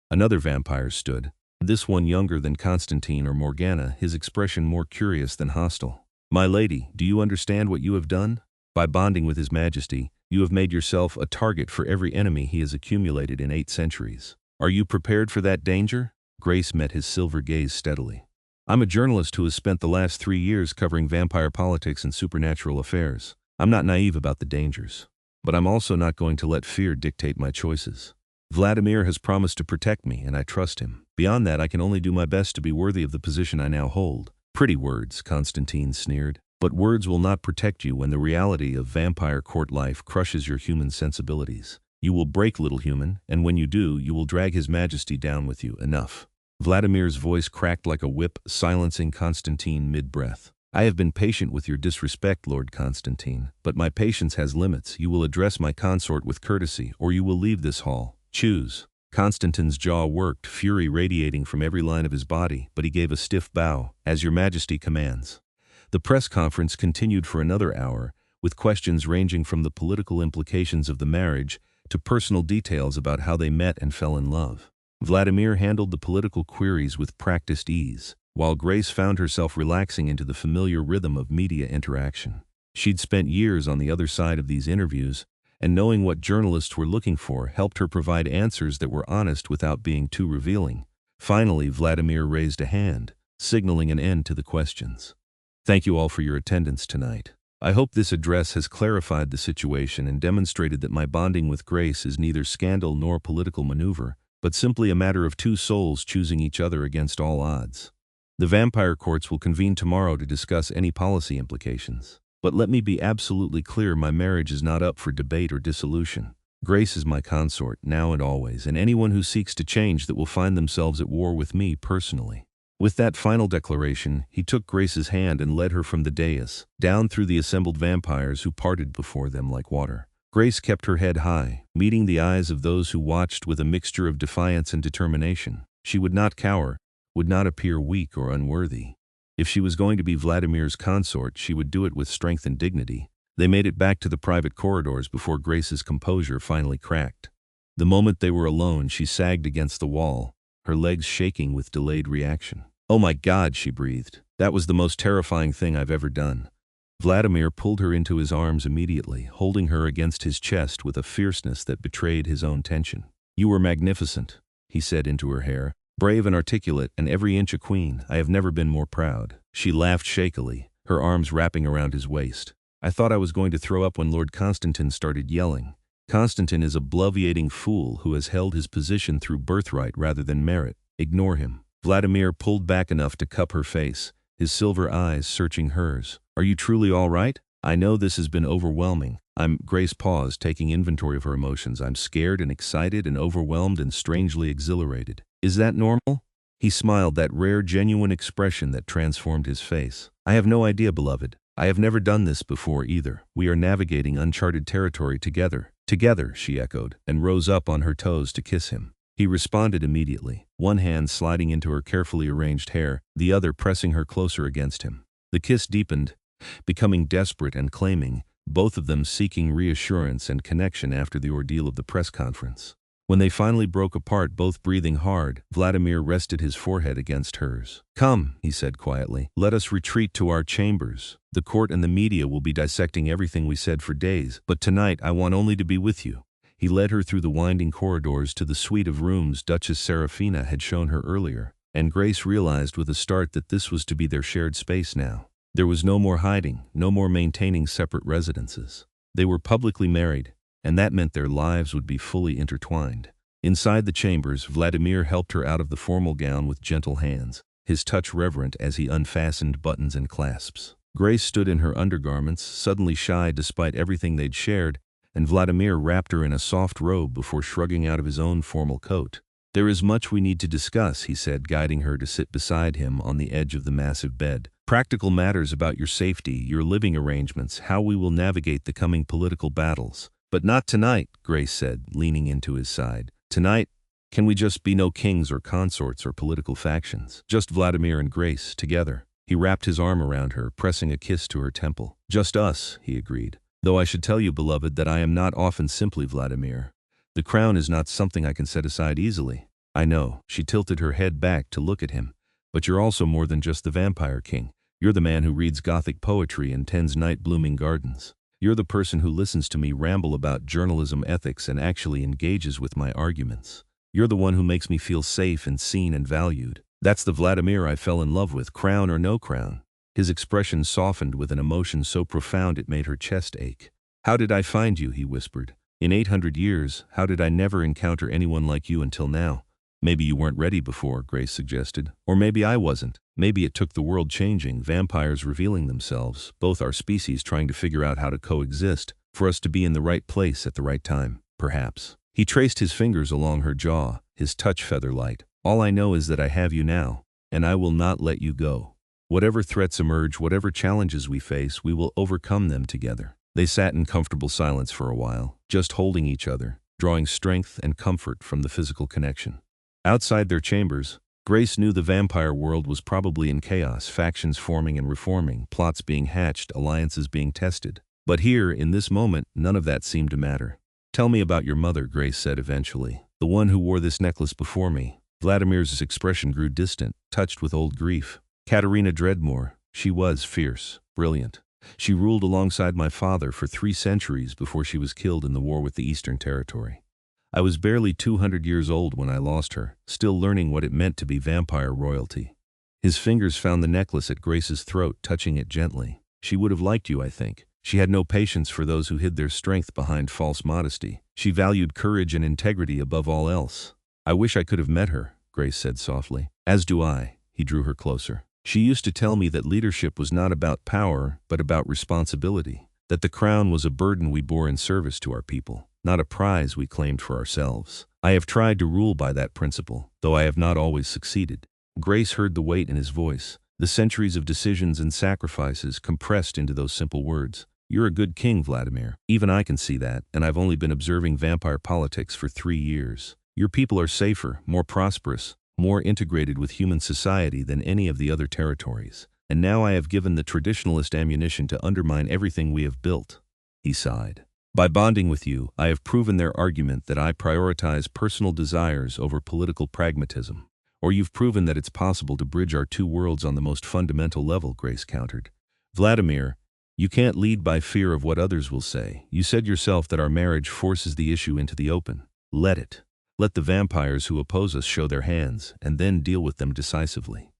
Another vampire stood, this one younger than Constantine or Morgana, his expression more curious than hostile. My lady, do you understand what you have done? By bonding with His Majesty, you have made yourself a target for every enemy he has accumulated in 8 centuries. Are you prepared for that danger? Grace met his silver gaze steadily. I'm a journalist who has spent the last 3 years covering vampire politics and supernatural affairs. I'm not naive about the dangers. But I'm also not going to let fear dictate my choices. Vladimir has promised to protect me, and I trust him. Beyond that, I can only do my best to be worthy of the position I now hold. Pretty words, Constantine sneered. But words will not protect you when the reality of vampire court life crushes your human sensibilities. You will break, little human, and when you do, you will drag His Majesty down with you. Enough. Vladimir's voice cracked like a whip, silencing Constantine mid-breath. I have been patient with your disrespect, Lord Constantine, but my patience has limits. You will address my consort with courtesy, or you will leave this hall. Choose. Constantine's jaw worked, fury radiating from every line of his body, but he gave a stiff bow, as Your Majesty commands. The press conference continued for another hour, with questions ranging from the political implications of the marriage to personal details about how they met and fell in love. Vladimir handled the political queries with practiced ease, while Grace found herself relaxing into the familiar rhythm of media interaction. She'd spent years on the other side of these interviews, and knowing what journalists were looking for helped her provide answers that were honest without being too revealing. Finally, Vladimir raised a hand, signaling an end to the questions. Thank you all for your attendance tonight. I hope this address has clarified the situation and demonstrated that my bonding with Grace is neither scandal nor political maneuver, but simply a matter of two souls choosing each other against all odds. The vampire courts will convene tomorrow to discuss any policy implications. But let me be absolutely clear, my marriage is not up for debate or dissolution. Grace is my consort, now and always, and anyone who seeks to change that will find themselves at war with me personally. With that final declaration, he took Grace's hand and led her from the dais, down through the assembled vampires who parted before them like water. Grace kept her head high, meeting the eyes of those who watched with a mixture of defiance and determination. She would not cower, would not appear weak or unworthy. If she was going to be Vladimir's consort, she would do it with strength and dignity. They made it back to the private corridors before Grace's composure finally cracked. The moment they were alone, she sagged against the wall, her legs shaking with delayed reaction. "Oh my God," she breathed. "That was the most terrifying thing I've ever done." Vladimir pulled her into his arms immediately, holding her against his chest with a fierceness that betrayed his own tension. "You were magnificent," he said into her hair. "Brave and articulate, and every inch a queen. I have never been more proud." She laughed shakily, her arms wrapping around his waist. "I thought I was going to throw up when Lord Constantine started yelling. Constantine is a bloviating fool who has held his position through birthright rather than merit. Ignore him." Vladimir pulled back enough to cup her face, his silver eyes searching hers. "Are you truly all right? I know this has been overwhelming." Grace paused, taking inventory of her emotions. "I'm scared and excited and overwhelmed and strangely exhilarated." "Is that normal?" He smiled, that rare, genuine expression that transformed his face. "I have no idea, beloved. I have never done this before either. We are navigating uncharted territory together." "Together," she echoed, and rose up on her toes to kiss him. He responded immediately, one hand sliding into her carefully arranged hair, the other pressing her closer against him. The kiss deepened, becoming desperate and claiming, both of them seeking reassurance and connection after the ordeal of the press conference. When they finally broke apart, both breathing hard, Vladimir rested his forehead against hers. "Come," he said quietly, "let us retreat to our chambers. The court and the media will be dissecting everything we said for days, but tonight I want only to be with you." He led her through the winding corridors to the suite of rooms Duchess Serafina had shown her earlier, and Grace realized with a start that this was to be their shared space now. There was no more hiding, no more maintaining separate residences. They were publicly married, and that meant their lives would be fully intertwined. Inside the chambers, Vladimir helped her out of the formal gown with gentle hands, his touch reverent as he unfastened buttons and clasps. Grace stood in her undergarments, suddenly shy despite everything they'd shared, and Vladimir wrapped her in a soft robe before shrugging out of his own formal coat. "There is much we need to discuss," he said, guiding her to sit beside him on the edge of the massive bed. "Practical matters about your safety, your living arrangements, how we will navigate the coming political battles." "But not tonight," Grace said, leaning into his side. "Tonight, can we just be no kings or consorts or political factions? Just Vladimir and Grace, together." He wrapped his arm around her, pressing a kiss to her temple. "Just us," he agreed. "Though I should tell you, beloved, that I am not often simply Vladimir. The crown is not something I can set aside easily." "I know." She tilted her head back to look at him. "But you're also more than just the vampire king. You're the man who reads Gothic poetry and tends night-blooming gardens. You're the person who listens to me ramble about journalism ethics and actually engages with my arguments. You're the one who makes me feel safe and seen and valued. That's the Vladimir I fell in love with, crown or no crown." His expression softened with an emotion so profound it made her chest ache. "How did I find you?" he whispered. "In 800 years, how did I never encounter anyone like you until now?" "Maybe you weren't ready before," Grace suggested. "Or maybe I wasn't. Maybe it took the world changing, vampires revealing themselves, both our species trying to figure out how to coexist, for us to be in the right place at the right time, perhaps." He traced his fingers along her jaw, his touch feather-light. "All I know is that I have you now, and I will not let you go. Whatever threats emerge, whatever challenges we face, we will overcome them together." They sat in comfortable silence for a while, just holding each other, drawing strength and comfort from the physical connection. Outside their chambers, Grace knew the vampire world was probably in chaos, factions forming and reforming, plots being hatched, alliances being tested. But here, in this moment, none of that seemed to matter. "Tell me about your mother," Grace said eventually. "The one who wore this necklace before me." Vladimir's expression grew distant, touched with old grief. "Katerina Dreadmoore. She was fierce, brilliant. She ruled alongside my father for 3 centuries before she was killed in the war with the Eastern Territory. I was barely 200 years old when I lost her, still learning what it meant to be vampire royalty." His fingers found the necklace at Grace's throat, touching it gently. "She would have liked you, I think. She had no patience for those who hid their strength behind false modesty. She valued courage and integrity above all else." "I wish I could have met her," Grace said softly. "As do I." He drew her closer. "She used to tell me that leadership was not about power, but about responsibility. That the crown was a burden we bore in service to our people, not a prize we claimed for ourselves. I have tried to rule by that principle, though I have not always succeeded." Grace heard the weight in his voice, the centuries of decisions and sacrifices compressed into those simple words. "You're a good king, Vladimir. Even I can see that, and I've only been observing vampire politics for 3 years. Your people are safer, more prosperous, more integrated with human society than any of the other territories. And now I have given the traditionalist ammunition to undermine everything we have built." He sighed. "By bonding with you, I have proven their argument that I prioritize personal desires over political pragmatism. Or you've proven that it's possible to bridge our two worlds on the most fundamental level," Grace countered. "Vladimir, you can't lead by fear of what others will say. You said yourself that our marriage forces the issue into the open. Let it. Let the vampires who oppose us show their hands, and then deal with them decisively."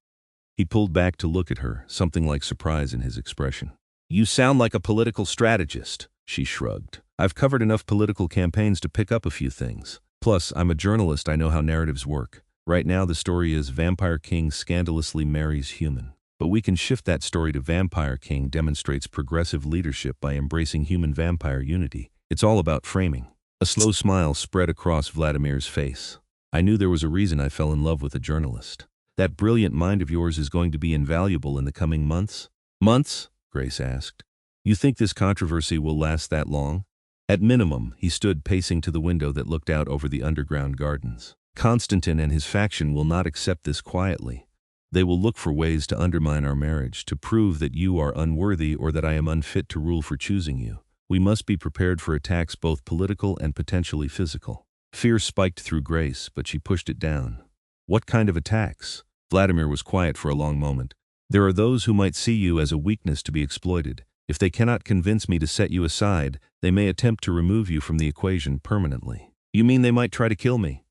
He pulled back to look at her, something like surprise in his expression. "You sound like a political strategist," she shrugged. "I've covered enough political campaigns to pick up a few things. Plus, I'm a journalist, I know how narratives work. Right now the story is Vampire King scandalously marries human. But we can shift that story to Vampire King demonstrates progressive leadership by embracing human-vampire unity. It's all about framing." A slow smile spread across Vladimir's face. "I knew there was a reason I fell in love with a journalist. That brilliant mind of yours is going to be invaluable in the coming months." "Months?" Grace asked. "You think this controversy will last that long?" At minimum, he stood pacing to the window that looked out over the underground gardens. "Constantine and his faction will not accept this quietly. They will look for ways to undermine our marriage, to prove that you are unworthy or that I am unfit to rule for choosing you. We must be prepared for attacks both political and potentially physical." Fear spiked through Grace, but she pushed it down. "What kind of attacks?" Vladimir was quiet for a long moment. "There are those who might see you as a weakness to be exploited. If they cannot convince me to set you aside, they may attempt to remove you from the equation permanently." "You mean they might try to kill me?"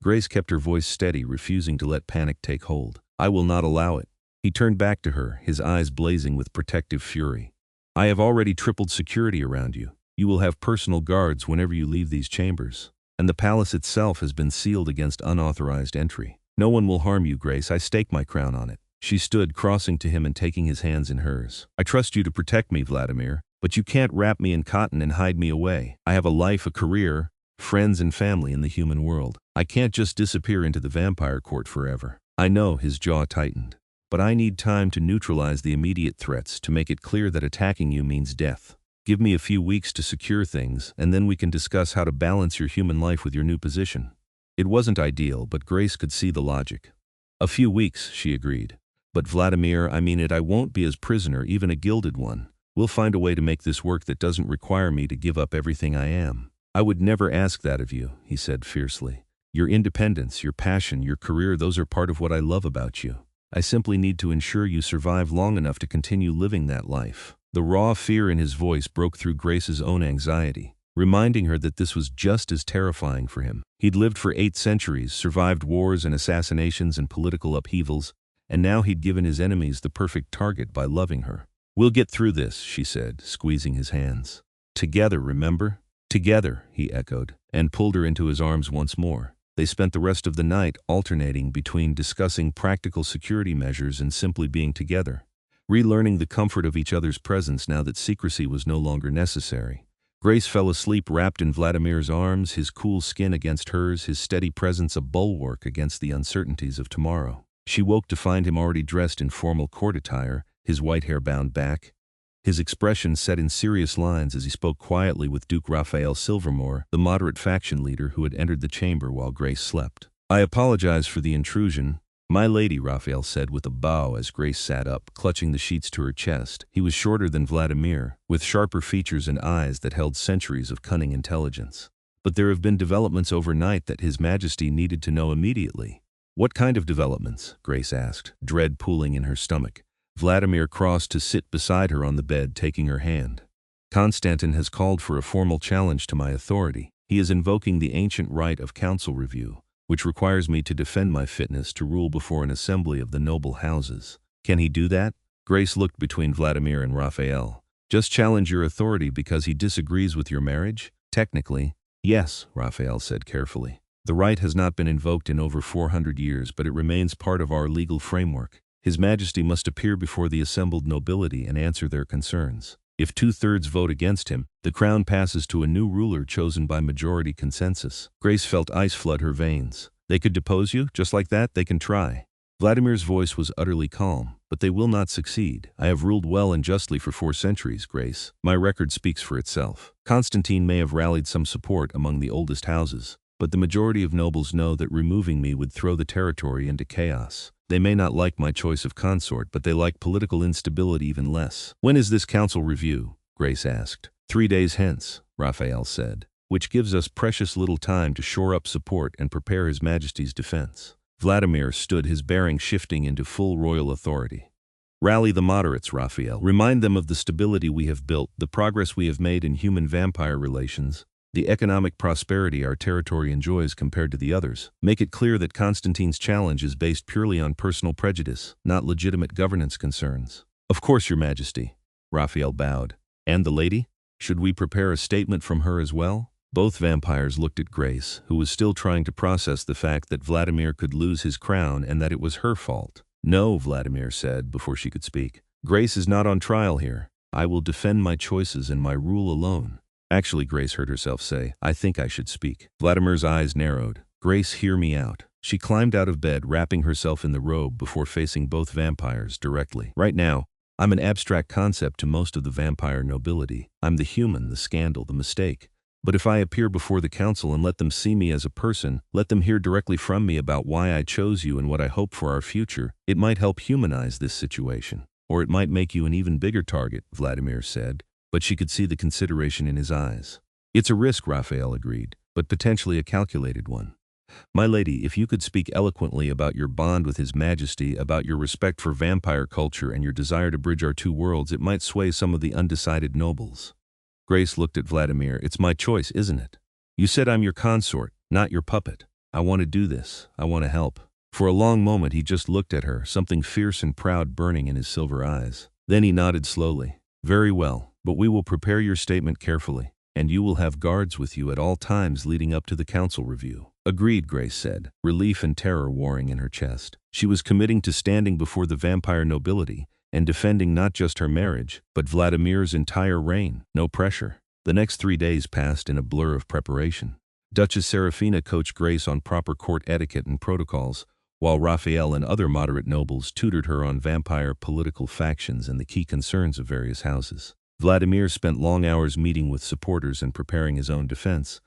Grace kept her voice steady, refusing to let panic take hold. "I will not allow it." He turned back to her, his eyes blazing with protective fury. "I have already tripled security around you. You will have personal guards whenever you leave these chambers. And the palace itself has been sealed against unauthorized entry. No one will harm you, Grace. I stake my crown on it." She stood, crossing to him and taking his hands in hers. "I trust you to protect me, Vladimir, but you can't wrap me in cotton and hide me away. I have a life, a career, friends and family in the human world. I can't just disappear into the vampire court forever." "I know," his jaw tightened. "But I need time to neutralize the immediate threats, to make it clear that attacking you means death. Give me a few weeks to secure things, and then we can discuss how to balance your human life with your new position." It wasn't ideal, but Grace could see the logic. "A few weeks," she agreed. "But Vladimir, I mean it, I won't be his prisoner, even a gilded one. We'll find a way to make this work that doesn't require me to give up everything I am." "I would never ask that of you," he said fiercely. "Your independence, your passion, your career, those are part of what I love about you. I simply need to ensure you survive long enough to continue living that life." The raw fear in his voice broke through Grace's own anxiety, reminding her that this was just as terrifying for him. He'd lived for 8 centuries, survived wars and assassinations and political upheavals, and now he'd given his enemies the perfect target by loving her. "We'll get through this," she said, squeezing his hands. "Together, remember?" "Together," he echoed, and pulled her into his arms once more. They spent the rest of the night alternating between discussing practical security measures and simply being together, relearning the comfort of each other's presence now that secrecy was no longer necessary. Grace fell asleep wrapped in Vladimir's arms, his cool skin against hers, his steady presence a bulwark against the uncertainties of tomorrow. She woke to find him already dressed in formal court attire, his white hair bound back, his expression set in serious lines as he spoke quietly with Duke Raphael Silvermore, the moderate faction leader who had entered the chamber while Grace slept. "I apologize for the intrusion, my lady," Raphael said with a bow as Grace sat up, clutching the sheets to her chest. He was shorter than Vladimir, with sharper features and eyes that held centuries of cunning intelligence. "But there have been developments overnight that His Majesty needed to know immediately." "What kind of developments?" Grace asked, dread pooling in her stomach. Vladimir crossed to sit beside her on the bed, taking her hand. "Constantine has called for a formal challenge to my authority. He is invoking the ancient right of council review, which requires me to defend my fitness to rule before an assembly of the noble houses. Can he do that?" Grace looked between Vladimir and Raphael. "Just challenge your authority because he disagrees with your marriage?" "Technically, yes," Raphael said carefully. "The right has not been invoked in over 400 years, but it remains part of our legal framework. His Majesty must appear before the assembled nobility and answer their concerns. If 2/3 vote against him, the crown passes to a new ruler chosen by majority consensus." Grace felt ice flood her veins. "They could depose you? Just like that? They can try." Vladimir's voice was utterly calm. "But they will not succeed. I have ruled well and justly for 4 centuries, Grace. My record speaks for itself. Constantine may have rallied some support among the oldest houses, but the majority of nobles know that removing me would throw the territory into chaos. They may not like my choice of consort, but they like political instability even less. When is this council review? Grace asked. 3 days hence, Raphael said, which gives us precious little time to shore up support and prepare His Majesty's defense. Vladimir stood, his bearing shifting into full royal authority. Rally the moderates, Raphael. Remind them of the stability we have built, the progress we have made in human-vampire relations, the economic prosperity our territory enjoys compared to the others. Make it clear that Constantine's challenge is based purely on personal prejudice, not legitimate governance concerns. Of course, Your Majesty. Raphael bowed. And the lady? Should we prepare a statement from her as well? Both vampires looked at Grace, who was still trying to process the fact that Vladimir could lose his crown and that it was her fault. No, Vladimir said before she could speak. Grace is not on trial here. I will defend my choices and my rule alone. Actually, Grace heard herself say, I think I should speak. Vladimir's eyes narrowed. Grace, hear me out. She climbed out of bed, wrapping herself in the robe before facing both vampires directly. Right now, I'm an abstract concept to most of the vampire nobility. I'm the human, the scandal, the mistake. But if I appear before the council and let them see me as a person, let them hear directly from me about why I chose you and what I hope for our future, it might help humanize this situation. Or it might make you an even bigger target, Vladimir said, but she could see the consideration in his eyes. It's a risk, Raphael agreed, but potentially a calculated one. My lady, if you could speak eloquently about your bond with His Majesty, about your respect for vampire culture and your desire to bridge our two worlds, it might sway some of the undecided nobles. Grace looked at Vladimir. It's my choice, isn't it? You said I'm your consort, not your puppet. I want to do this. I want to help. For a long moment he just looked at her, something fierce and proud burning in his silver eyes. Then he nodded slowly. Very well, but we will prepare your statement carefully, and you will have guards with you at all times leading up to the council review. Agreed, Grace said, relief and terror warring in her chest. She was committing to standing before the vampire nobility and defending not just her marriage, but Vladimir's entire reign. No pressure. The next 3 days passed in a blur of preparation. Duchess Serafina coached Grace on proper court etiquette and protocols, while Raphael and other moderate nobles tutored her on vampire political factions and the key concerns of various houses. Vladimir spent long hours meeting with supporters and preparing his own defense,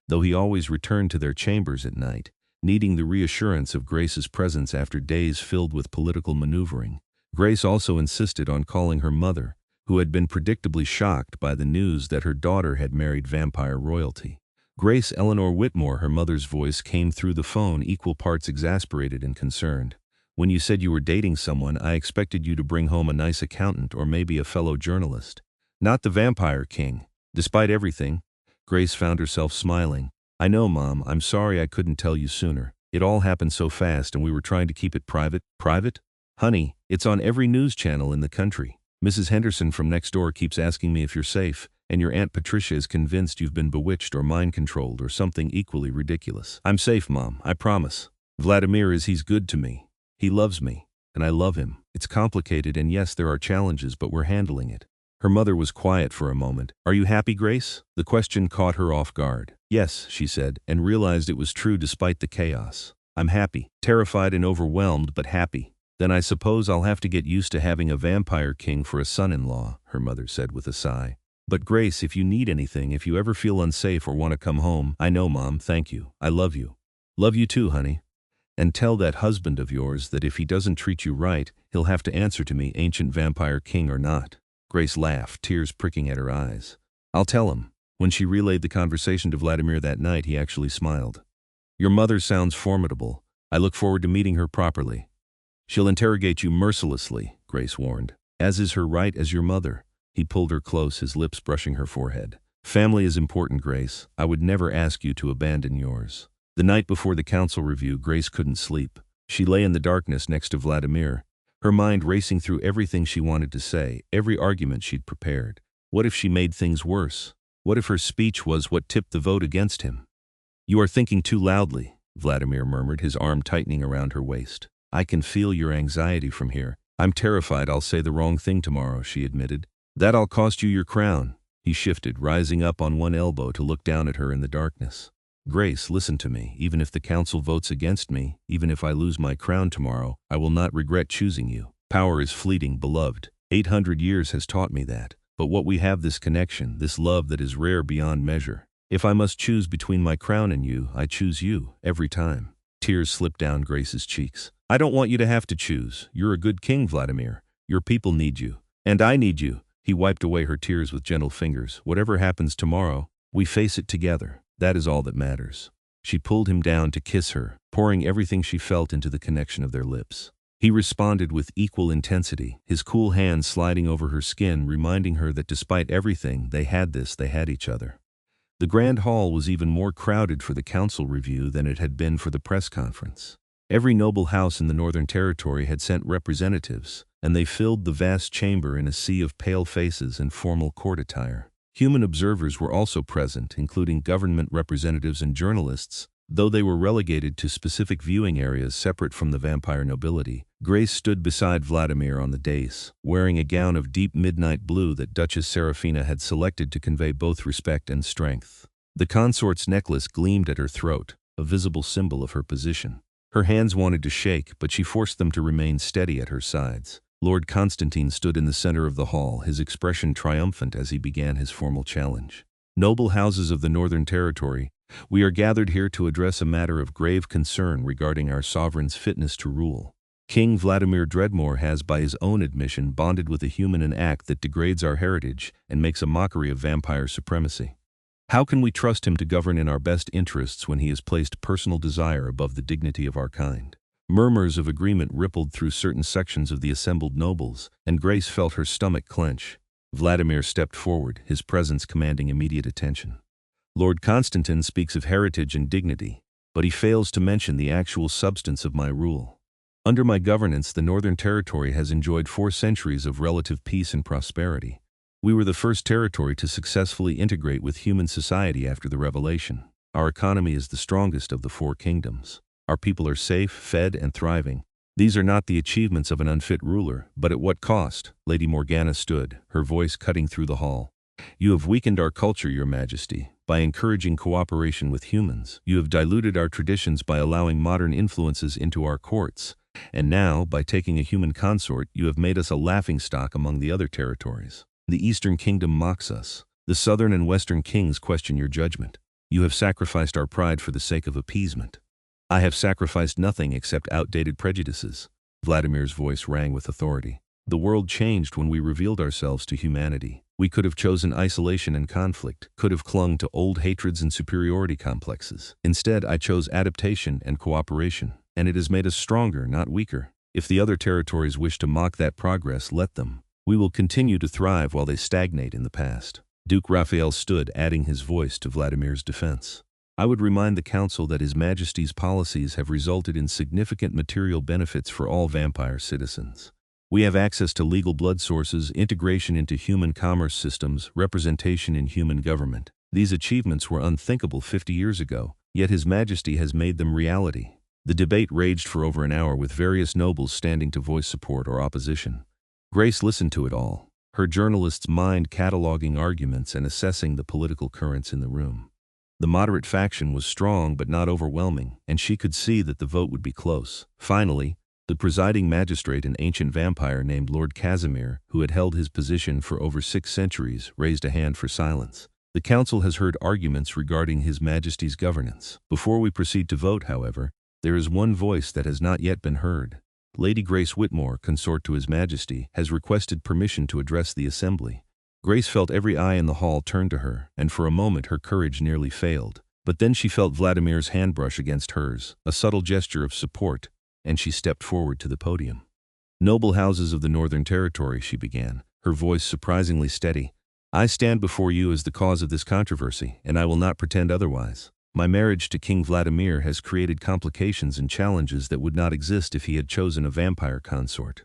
though he always returned to their chambers at night, needing the reassurance of Grace's presence after days filled with political maneuvering. Grace also insisted on calling her mother, who had been predictably shocked by the news that her daughter had married vampire royalty. Grace Eleanor Whitmore, her mother's voice came through the phone, equal parts exasperated and concerned. When you said you were dating someone, I expected you to bring home a nice accountant or maybe a fellow journalist. Not the vampire king. Despite everything, Grace found herself smiling. I know, Mom, I'm sorry I couldn't tell you sooner. It all happened so fast and we were trying to keep it private. Private? Honey, it's on every news channel in the country. Mrs. Henderson from next door keeps asking me if you're safe, and your Aunt Patricia is convinced you've been bewitched or mind-controlled or something equally ridiculous. I'm safe, Mom, I promise. Vladimir he's good to me. He loves me, and I love him. It's complicated, and yes, there are challenges, but we're handling it. Her mother was quiet for a moment. Are you happy, Grace? The question caught her off guard. Yes, she said, and realized it was true despite the chaos. I'm happy, terrified and overwhelmed, but happy. Then I suppose I'll have to get used to having a vampire king for a son-in-law, her mother said with a sigh. But Grace, if you need anything, if you ever feel unsafe or want to come home, I know, Mom, thank you. I love you. Love you too, honey. And tell that husband of yours that if he doesn't treat you right, he'll have to answer to me, ancient vampire king or not. Grace laughed, tears pricking at her eyes. I'll tell him. When she relayed the conversation to Vladimir that night, he actually smiled. Your mother sounds formidable. I look forward to meeting her properly. She'll interrogate you mercilessly, Grace warned, as is her right as your mother. He pulled her close, his lips brushing her forehead. Family is important, Grace. I would never ask you to abandon yours. The night before the council review, Grace couldn't sleep. She lay in the darkness next to Vladimir, her mind racing through everything she wanted to say, every argument she'd prepared. What if she made things worse? What if her speech was what tipped the vote against him? You are thinking too loudly, Vladimir murmured, his arm tightening around her waist. I can feel your anxiety from here. I'm terrified I'll say the wrong thing tomorrow, she admitted. That'll cost you your crown. He shifted, rising up on one elbow to look down at her in the darkness. Grace, listen to me. Even if the council votes against me, even if I lose my crown tomorrow, I will not regret choosing you. Power is fleeting, beloved. 800 years has taught me that. But what we have, this connection, this love that is rare beyond measure. If I must choose between my crown and you, I choose you, every time. Tears slipped down Grace's cheeks. I don't want you to have to choose. You're a good king, Vladimir. Your people need you. And I need you. He wiped away her tears with gentle fingers. Whatever happens tomorrow, we face it together. That is all that matters. She pulled him down to kiss her, pouring everything she felt into the connection of their lips. He responded with equal intensity, his cool hand sliding over her skin, reminding her that despite everything, they had each other. The Grand Hall was even more crowded for the council review than it had been for the press conference. Every noble house in the Northern Territory had sent representatives, and they filled the vast chamber in a sea of pale faces and formal court attire. Human observers were also present, including government representatives and journalists, though they were relegated to specific viewing areas separate from the vampire nobility. Grace stood beside Vladimir on the dais, wearing a gown of deep midnight blue that Duchess Serafina had selected to convey both respect and strength. The consort's necklace gleamed at her throat, a visible symbol of her position. Her hands wanted to shake, but she forced them to remain steady at her sides. Lord Constantine stood in the center of the hall, his expression triumphant as he began his formal challenge. Noble houses of the Northern Territory, we are gathered here to address a matter of grave concern regarding our sovereign's fitness to rule. King Vladimír Dreadmoore has, by his own admission, bonded with a human an act that degrades our heritage and makes a mockery of vampire supremacy. How can we trust him to govern in our best interests when he has placed personal desire above the dignity of our kind? Murmurs of agreement rippled through certain sections of the assembled nobles, and Grace felt her stomach clench. Vladimir stepped forward, his presence commanding immediate attention. Lord Constantine speaks of heritage and dignity, but he fails to mention the actual substance of my rule. Under my governance, the Northern Territory has enjoyed 4 centuries of relative peace and prosperity. We were the first territory to successfully integrate with human society after the Revelation. Our economy is the strongest of the 4 kingdoms. Our people are safe, fed, and thriving. These are not the achievements of an unfit ruler, but at what cost? Lady Morgana stood, her voice cutting through the hall. You have weakened our culture, Your Majesty, by encouraging cooperation with humans. You have diluted our traditions by allowing modern influences into our courts. And now, by taking a human consort, you have made us a laughingstock among the other territories. The Eastern Kingdom mocks us. The Southern and Western kings question your judgment. You have sacrificed our pride for the sake of appeasement. I have sacrificed nothing except outdated prejudices. Vladimir's voice rang with authority. The world changed when we revealed ourselves to humanity. We could have chosen isolation and conflict, could have clung to old hatreds and superiority complexes. Instead, I chose adaptation and cooperation, and it has made us stronger, not weaker. If the other territories wish to mock that progress, let them. We will continue to thrive while they stagnate in the past. Duke Raphael stood, adding his voice to Vladimir's defense. I would remind the Council that His Majesty's policies have resulted in significant material benefits for all vampire citizens. We have access to legal blood sources, integration into human commerce systems, representation in human government. These achievements were unthinkable 50 years ago, yet His Majesty has made them reality. The debate raged for over an hour, with various nobles standing to voice support or opposition. Grace listened to it all, her journalist's mind cataloging arguments and assessing the political currents in the room. The moderate faction was strong but not overwhelming, and she could see that the vote would be close. Finally, the presiding magistrate, an ancient vampire named Lord Casimir, who had held his position for over 6 centuries, raised a hand for silence. The council has heard arguments regarding His Majesty's governance. Before we proceed to vote, however, there is one voice that has not yet been heard. Lady Grace Whitmore, consort to His Majesty, has requested permission to address the assembly. Grace felt every eye in the hall turn to her, and for a moment her courage nearly failed. But then she felt Vladimir's hand brush against hers, a subtle gesture of support, and she stepped forward to the podium. Noble houses of the Northern Territory, she began, her voice surprisingly steady. I stand before you as the cause of this controversy, and I will not pretend otherwise. My marriage to King Vladimir has created complications and challenges that would not exist if he had chosen a vampire consort.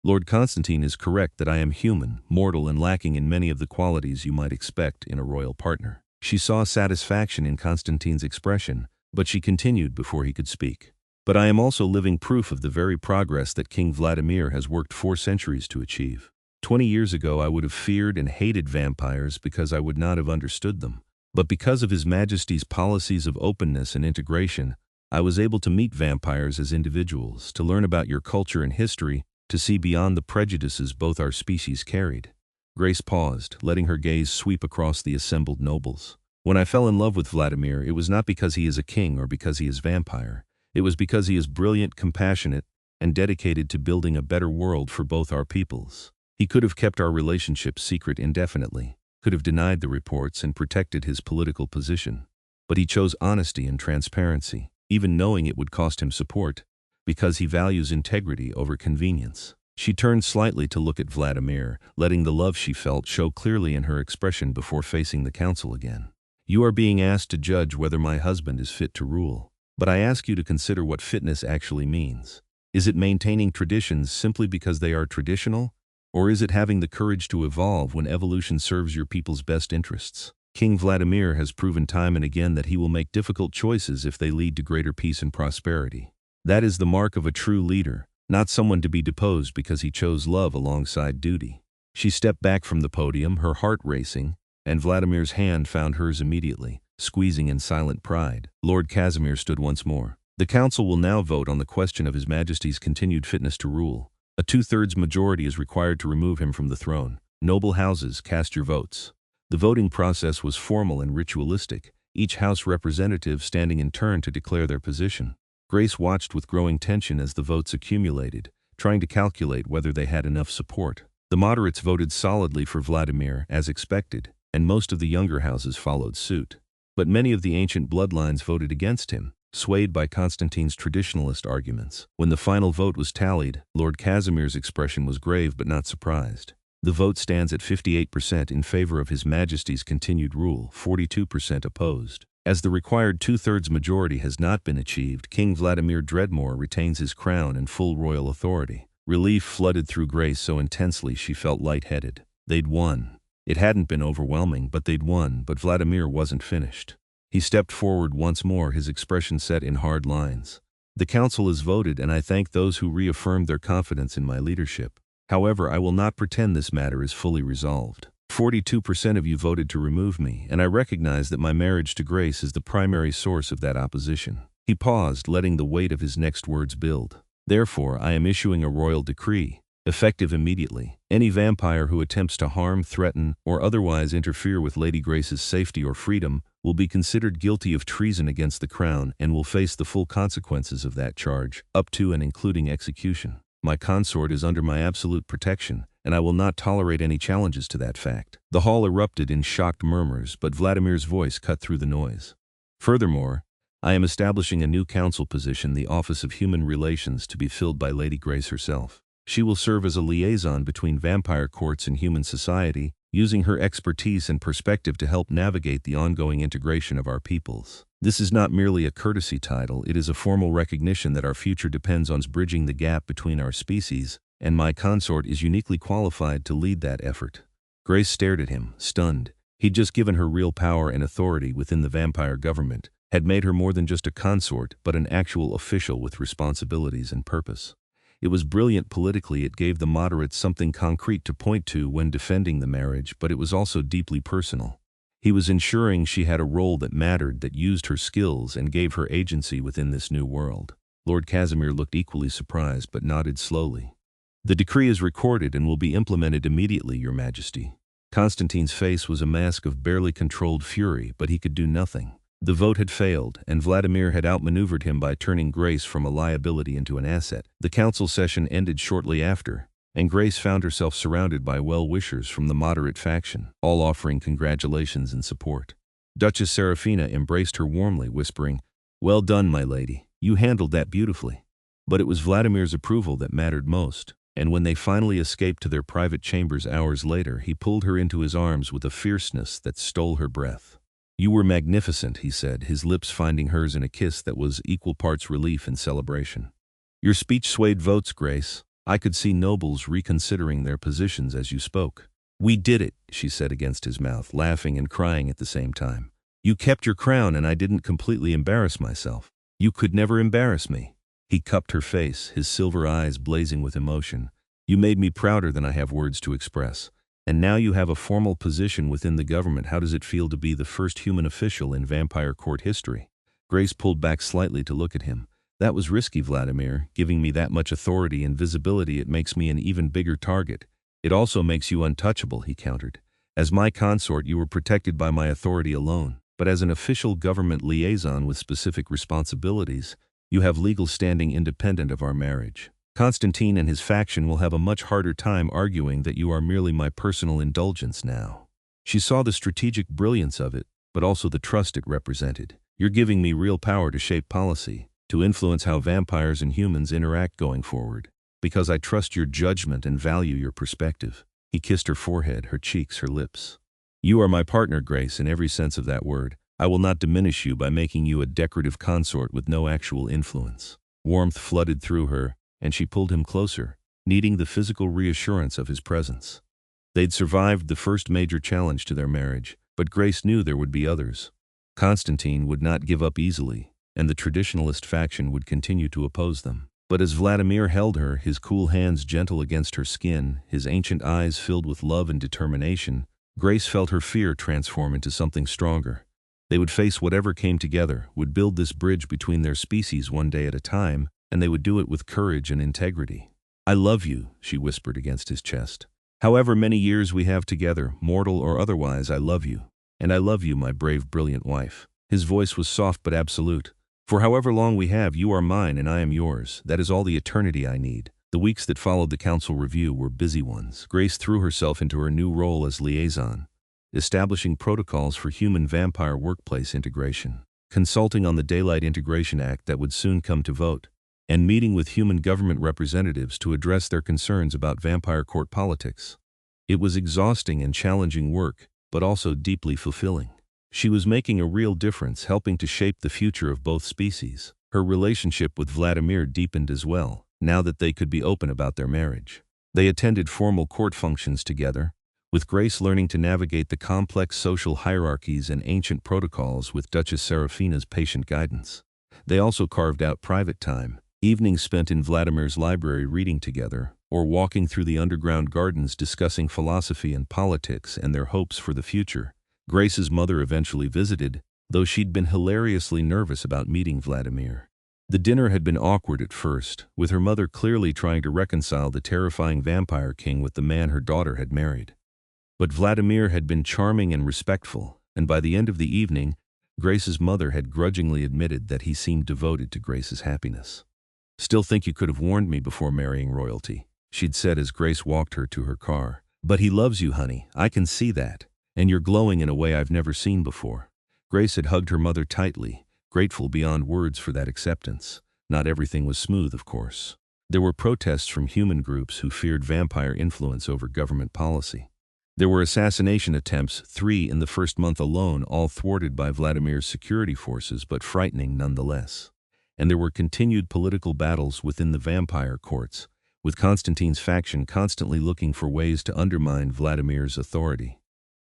Lord Constantine is correct that I am human, mortal, and lacking in many of the qualities you might expect in a royal partner. She saw satisfaction in Constantine's expression, but she continued before he could speak. But I am also living proof of the very progress that King Vladimir has worked 4 centuries to achieve. 20 years ago I would have feared and hated vampires because I would not have understood them. But because of His Majesty's policies of openness and integration, I was able to meet vampires as individuals, to learn about your culture and history, to see beyond the prejudices both our species carried. Grace paused, letting her gaze sweep across the assembled nobles. When I fell in love with Vladimir, it was not because he is a king or because he is vampire. It was because he is brilliant, compassionate, and dedicated to building a better world for both our peoples. He could have kept our relationship secret indefinitely, could have denied the reports and protected his political position. But he chose honesty and transparency, even knowing it would cost him support, because he values integrity over convenience. She turned slightly to look at Vladimir, letting the love she felt show clearly in her expression before facing the council again. You are being asked to judge whether my husband is fit to rule, but I ask you to consider what fitness actually means. Is it maintaining traditions simply because they are traditional, or is it having the courage to evolve when evolution serves your people's best interests? King Vladimir has proven time and again that he will make difficult choices if they lead to greater peace and prosperity. That is the mark of a true leader, not someone to be deposed because he chose love alongside duty. She stepped back from the podium, her heart racing, and Vladimir's hand found hers immediately, squeezing in silent pride. Lord Casimir stood once more. The council will now vote on the question of His Majesty's continued fitness to rule. A 2/3 majority is required to remove him from the throne. Noble houses, cast your votes. The voting process was formal and ritualistic, each house representative standing in turn to declare their position. Grace watched with growing tension as the votes accumulated, trying to calculate whether they had enough support. The moderates voted solidly for Vladimir, as expected, and most of the younger houses followed suit. But many of the ancient bloodlines voted against him, swayed by Constantine's traditionalist arguments. When the final vote was tallied, Lord Casimir's expression was grave but not surprised. The vote stands at 58% in favor of His Majesty's continued rule, 42% opposed. As the required 2/3 majority has not been achieved, King Vladimír Dreadmoore retains his crown and full royal authority. Relief flooded through Grace so intensely she felt lightheaded. They'd won. It hadn't been overwhelming, but they'd won, but Vladimir wasn't finished. He stepped forward once more, his expression set in hard lines. The council has voted, and I thank those who reaffirmed their confidence in my leadership. However, I will not pretend this matter is fully resolved. 42% of you voted to remove me, and I recognize that my marriage to Grace is the primary source of that opposition. He paused, letting the weight of his next words build. Therefore, I am issuing a royal decree, effective immediately. Any vampire who attempts to harm, threaten, or otherwise interfere with Lady Grace's safety or freedom will be considered guilty of treason against the crown and will face the full consequences of that charge, up to and including execution. My consort is under my absolute protection, and I will not tolerate any challenges to that fact. The hall erupted in shocked murmurs, but Vladimir's voice cut through the noise. Furthermore, I am establishing a new council position, the Office of Human Relations, to be filled by Lady Grace herself. She will serve as a liaison between vampire courts and human society, using her expertise and perspective to help navigate the ongoing integration of our peoples. This is not merely a courtesy title, it is a formal recognition that our future depends on bridging the gap between our species, and my consort is uniquely qualified to lead that effort. Grace stared at him, stunned. He'd just given her real power and authority within the vampire government, had made her more than just a consort, but an actual official with responsibilities and purpose. It was brilliant politically, it gave the moderates something concrete to point to when defending the marriage, but it was also deeply personal. He was ensuring she had a role that mattered, that used her skills and gave her agency within this new world. Lord Casimir looked equally surprised but nodded slowly. The decree is recorded and will be implemented immediately, Your Majesty. Constantine's face was a mask of barely controlled fury, but he could do nothing. The vote had failed, and Vladimir had outmaneuvered him by turning Grace from a liability into an asset. The council session ended shortly after, and Grace found herself surrounded by well-wishers from the moderate faction, all offering congratulations and support. Duchess Serafina embraced her warmly, whispering, "Well done, my lady. You handled that beautifully." But it was Vladimir's approval that mattered most, and when they finally escaped to their private chambers hours later, he pulled her into his arms with a fierceness that stole her breath. "You were magnificent," he said, his lips finding hers in a kiss that was equal parts relief and celebration. "Your speech swayed votes, Grace. I could see nobles reconsidering their positions as you spoke." "We did it," she said against his mouth, laughing and crying at the same time. "You kept your crown and I didn't completely embarrass myself." "You could never embarrass me." He cupped her face, his silver eyes blazing with emotion. "You made me prouder than I have words to express. And now you have a formal position within the government. How does it feel to be the first human official in vampire court history?" Grace pulled back slightly to look at him. "That was risky, Vladimir, giving me that much authority and visibility. It makes me an even bigger target." "It also makes you untouchable," he countered. "As my consort, you were protected by my authority alone." but as an official government liaison with specific responsibilities, you have legal standing independent of our marriage. Constantine and his faction will have a much harder time arguing that you are merely my personal indulgence now." She saw the strategic brilliance of it, but also the trust it represented. "You're giving me real power to shape policy, to influence how vampires and humans interact going forward, because I trust your judgment and value your perspective." He kissed her forehead, her cheeks, her lips. "You are my partner, Grace, in every sense of that word. I will not diminish you by making you a decorative consort with no actual influence." Warmth flooded through her, and she pulled him closer, needing the physical reassurance of his presence. They'd survived the first major challenge to their marriage, but Grace knew there would be others. Constantine would not give up easily, and the traditionalist faction would continue to oppose them. But as Vladimir held her, his cool hands gentle against her skin, his ancient eyes filled with love and determination, Grace felt her fear transform into something stronger. They would face whatever came together, would build this bridge between their species one day at a time, and they would do it with courage and integrity. "I love you," she whispered against his chest. "However many years we have together, mortal or otherwise, I love you. And I love you, my brave, brilliant wife." His voice was soft but absolute. "For however long we have, you are mine and I am yours. That is all the eternity I need." The weeks that followed the council review were busy ones. Grace threw herself into her new role as liaison, establishing protocols for human-vampire workplace integration, consulting on the Daylight Integration Act that would soon come to vote, and meeting with human government representatives to address their concerns about vampire court politics. It was exhausting and challenging work, but also deeply fulfilling. She was making a real difference, helping to shape the future of both species. Her relationship with Vladimir deepened as well, now that they could be open about their marriage. They attended formal court functions together, with Grace learning to navigate the complex social hierarchies and ancient protocols with Duchess Serafina's patient guidance. They also carved out private time, evenings spent in Vladimir's library reading together, or walking through the underground gardens discussing philosophy and politics and their hopes for the future. Grace's mother eventually visited, though she'd been hilariously nervous about meeting Vladimir. The dinner had been awkward at first, with her mother clearly trying to reconcile the terrifying vampire king with the man her daughter had married. But Vladimir had been charming and respectful, and by the end of the evening, Grace's mother had grudgingly admitted that he seemed devoted to Grace's happiness. "Still think you could have warned me before marrying royalty," she'd said as Grace walked her to her car. "But he loves you, honey, I can see that. And you're glowing in a way I've never seen before." Grace had hugged her mother tightly, grateful beyond words for that acceptance. Not everything was smooth, of course. There were protests from human groups who feared vampire influence over government policy. There were assassination attempts, 3 in the first month alone, all thwarted by Vladimir's security forces, but frightening nonetheless. And there were continued political battles within the vampire courts, with Constantine's faction constantly looking for ways to undermine Vladimir's authority.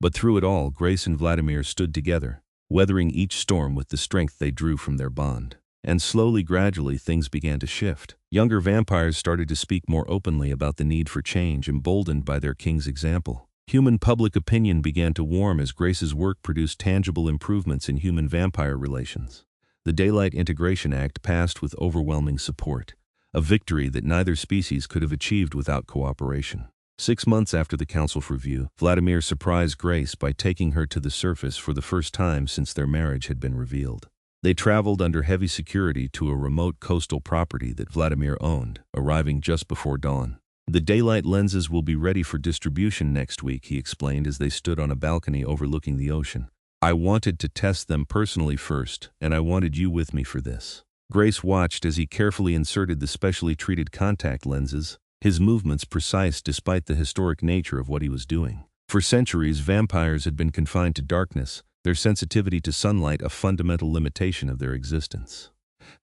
But through it all, Grace and Vladimir stood together, weathering each storm with the strength they drew from their bond. And slowly, gradually, things began to shift. Younger vampires started to speak more openly about the need for change, emboldened by their king's example. Human public opinion began to warm as Grace's work produced tangible improvements in human-vampire relations. The Daylight Integration Act passed with overwhelming support, a victory that neither species could have achieved without cooperation. 6 months after the council's review, Vladimir surprised Grace by taking her to the surface for the first time since their marriage had been revealed. They traveled under heavy security to a remote coastal property that Vladimir owned, arriving just before dawn. "The daylight lenses will be ready for distribution next week," he explained as they stood on a balcony overlooking the ocean. "I wanted to test them personally first, and I wanted you with me for this." Grace watched as he carefully inserted the specially treated contact lenses, his movements precise despite the historic nature of what he was doing. For centuries, vampires had been confined to darkness, their sensitivity to sunlight a fundamental limitation of their existence.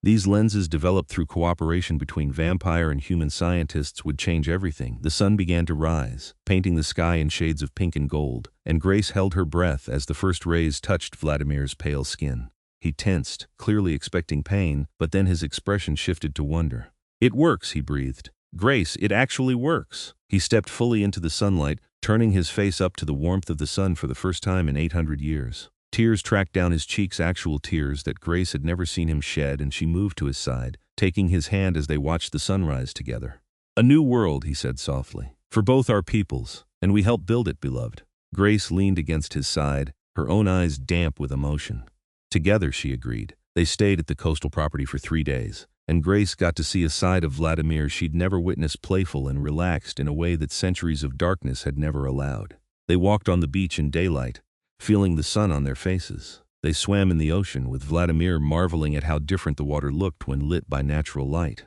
These lenses, developed through cooperation between vampire and human scientists, would change everything. The sun began to rise, painting the sky in shades of pink and gold, and Grace held her breath as the first rays touched Vladimir's pale skin. He tensed, clearly expecting pain, but then his expression shifted to wonder. "It works," he breathed. "Grace, it actually works." He stepped fully into the sunlight, turning his face up to the warmth of the sun for the first time in 800 years. Tears tracked down his cheeks, actual tears that Grace had never seen him shed, and she moved to his side, taking his hand as they watched the sunrise together. "A new world," he said softly, "for both our peoples, and we helped build it, beloved." Grace leaned against his side, her own eyes damp with emotion. Together, she agreed. They stayed at the coastal property for 3 days, and Grace got to see a side of Vladimir she'd never witnessed, playful and relaxed in a way that centuries of darkness had never allowed. They walked on the beach in daylight, feeling the sun on their faces. They swam in the ocean, with Vladimir marveling at how different the water looked when lit by natural light.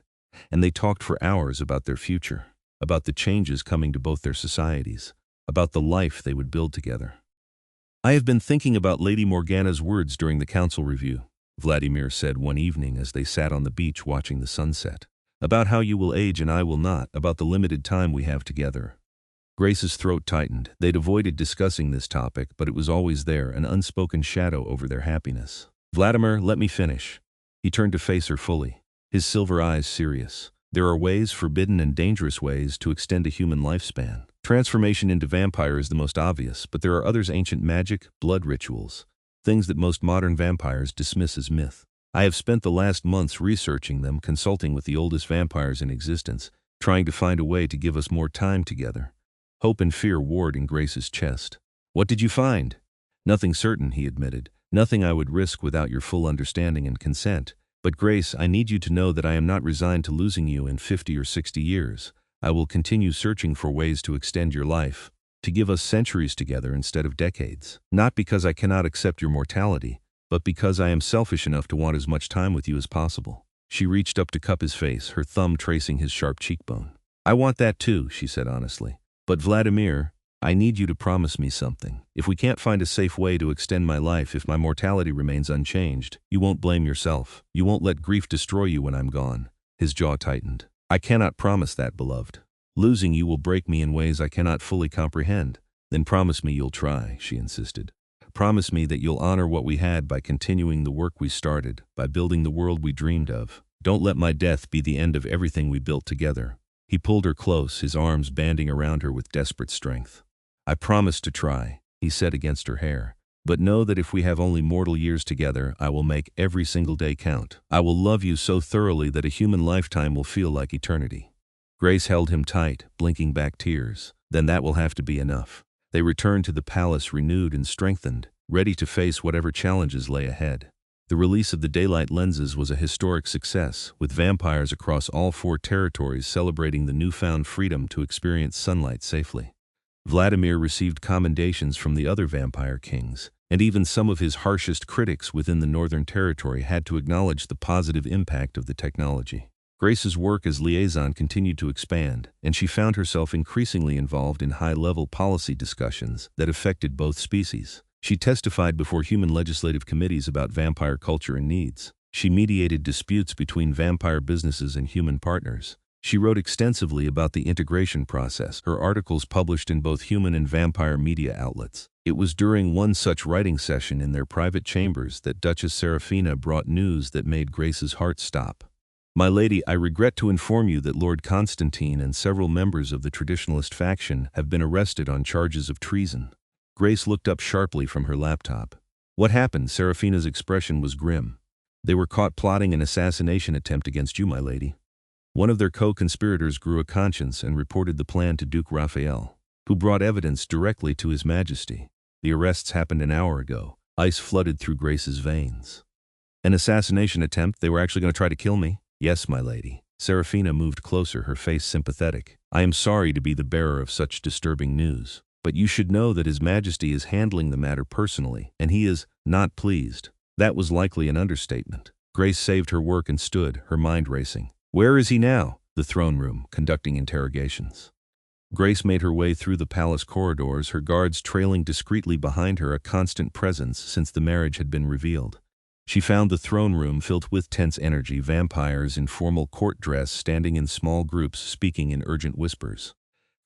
And they talked for hours about their future, about the changes coming to both their societies, about the life they would build together. "I have been thinking about Lady Morgana's words during the council review," Vladimir said one evening as they sat on the beach watching the sunset. "About how you will age and I will not, about the limited time we have together." Grace's throat tightened. They'd avoided discussing this topic, but it was always there, an unspoken shadow over their happiness. "Vladimir, let me finish." He turned to face her fully, his silver eyes serious. "There are ways, forbidden and dangerous ways, to extend a human lifespan. Transformation into vampire is the most obvious, but there are others: ancient magic, blood rituals, things that most modern vampires dismiss as myth. I have spent the last months researching them, consulting with the oldest vampires in existence, trying to find a way to give us more time together." Hope and fear warred in Grace's chest. "What did you find?" "Nothing certain," he admitted. "Nothing I would risk without your full understanding and consent. But Grace, I need you to know that I am not resigned to losing you in 50 or 60 years. I will continue searching for ways to extend your life, to give us centuries together instead of decades. Not because I cannot accept your mortality, but because I am selfish enough to want as much time with you as possible." She reached up to cup his face, her thumb tracing his sharp cheekbone. "I want that too," she said honestly. "But Vladimir, I need you to promise me something. If we can't find a safe way to extend my life, if my mortality remains unchanged, you won't blame yourself. You won't let grief destroy you when I'm gone." His jaw tightened. "I cannot promise that, beloved. Losing you will break me in ways I cannot fully comprehend." "Then promise me you'll try," she insisted. "Promise me that you'll honor what we had by continuing the work we started, by building the world we dreamed of. Don't let my death be the end of everything we built together." He pulled her close, his arms banding around her with desperate strength. "I promise to try," he said against her hair. "But know that if we have only mortal years together, I will make every single day count. I will love you so thoroughly that a human lifetime will feel like eternity." Grace held him tight, blinking back tears. "Then that will have to be enough." They returned to the palace renewed and strengthened, ready to face whatever challenges lay ahead. The release of the daylight lenses was a historic success, with vampires across all 4 territories celebrating the newfound freedom to experience sunlight safely. Vladimir received commendations from the other vampire kings, and even some of his harshest critics within the Northern Territory had to acknowledge the positive impact of the technology. Grace's work as liaison continued to expand, and she found herself increasingly involved in high-level policy discussions that affected both species. She testified before human legislative committees about vampire culture and needs. She mediated disputes between vampire businesses and human partners. She wrote extensively about the integration process, her articles published in both human and vampire media outlets. It was during one such writing session in their private chambers that Duchess Serafina brought news that made Grace's heart stop. "My lady, I regret to inform you that Lord Constantine and several members of the traditionalist faction have been arrested on charges of treason." Grace looked up sharply from her laptop. "What happened?" Serafina's expression was grim. "They were caught plotting an assassination attempt against you, my lady. One of their co-conspirators grew a conscience and reported the plan to Duke Raphael, who brought evidence directly to His Majesty. The arrests happened an hour ago." Ice flooded through Grace's veins. "An assassination attempt? They were actually going to try to kill me?" "Yes, my lady." Serafina moved closer, her face sympathetic. "I am sorry to be the bearer of such disturbing news. But you should know that His Majesty is handling the matter personally, and he is not pleased." That was likely an understatement. Grace saved her work and stood, her mind racing. "Where is he now?" "The throne room, conducting interrogations." Grace made her way through the palace corridors, her guards trailing discreetly behind her, a constant presence since the marriage had been revealed. She found the throne room filled with tense energy, vampires in formal court dress standing in small groups speaking in urgent whispers.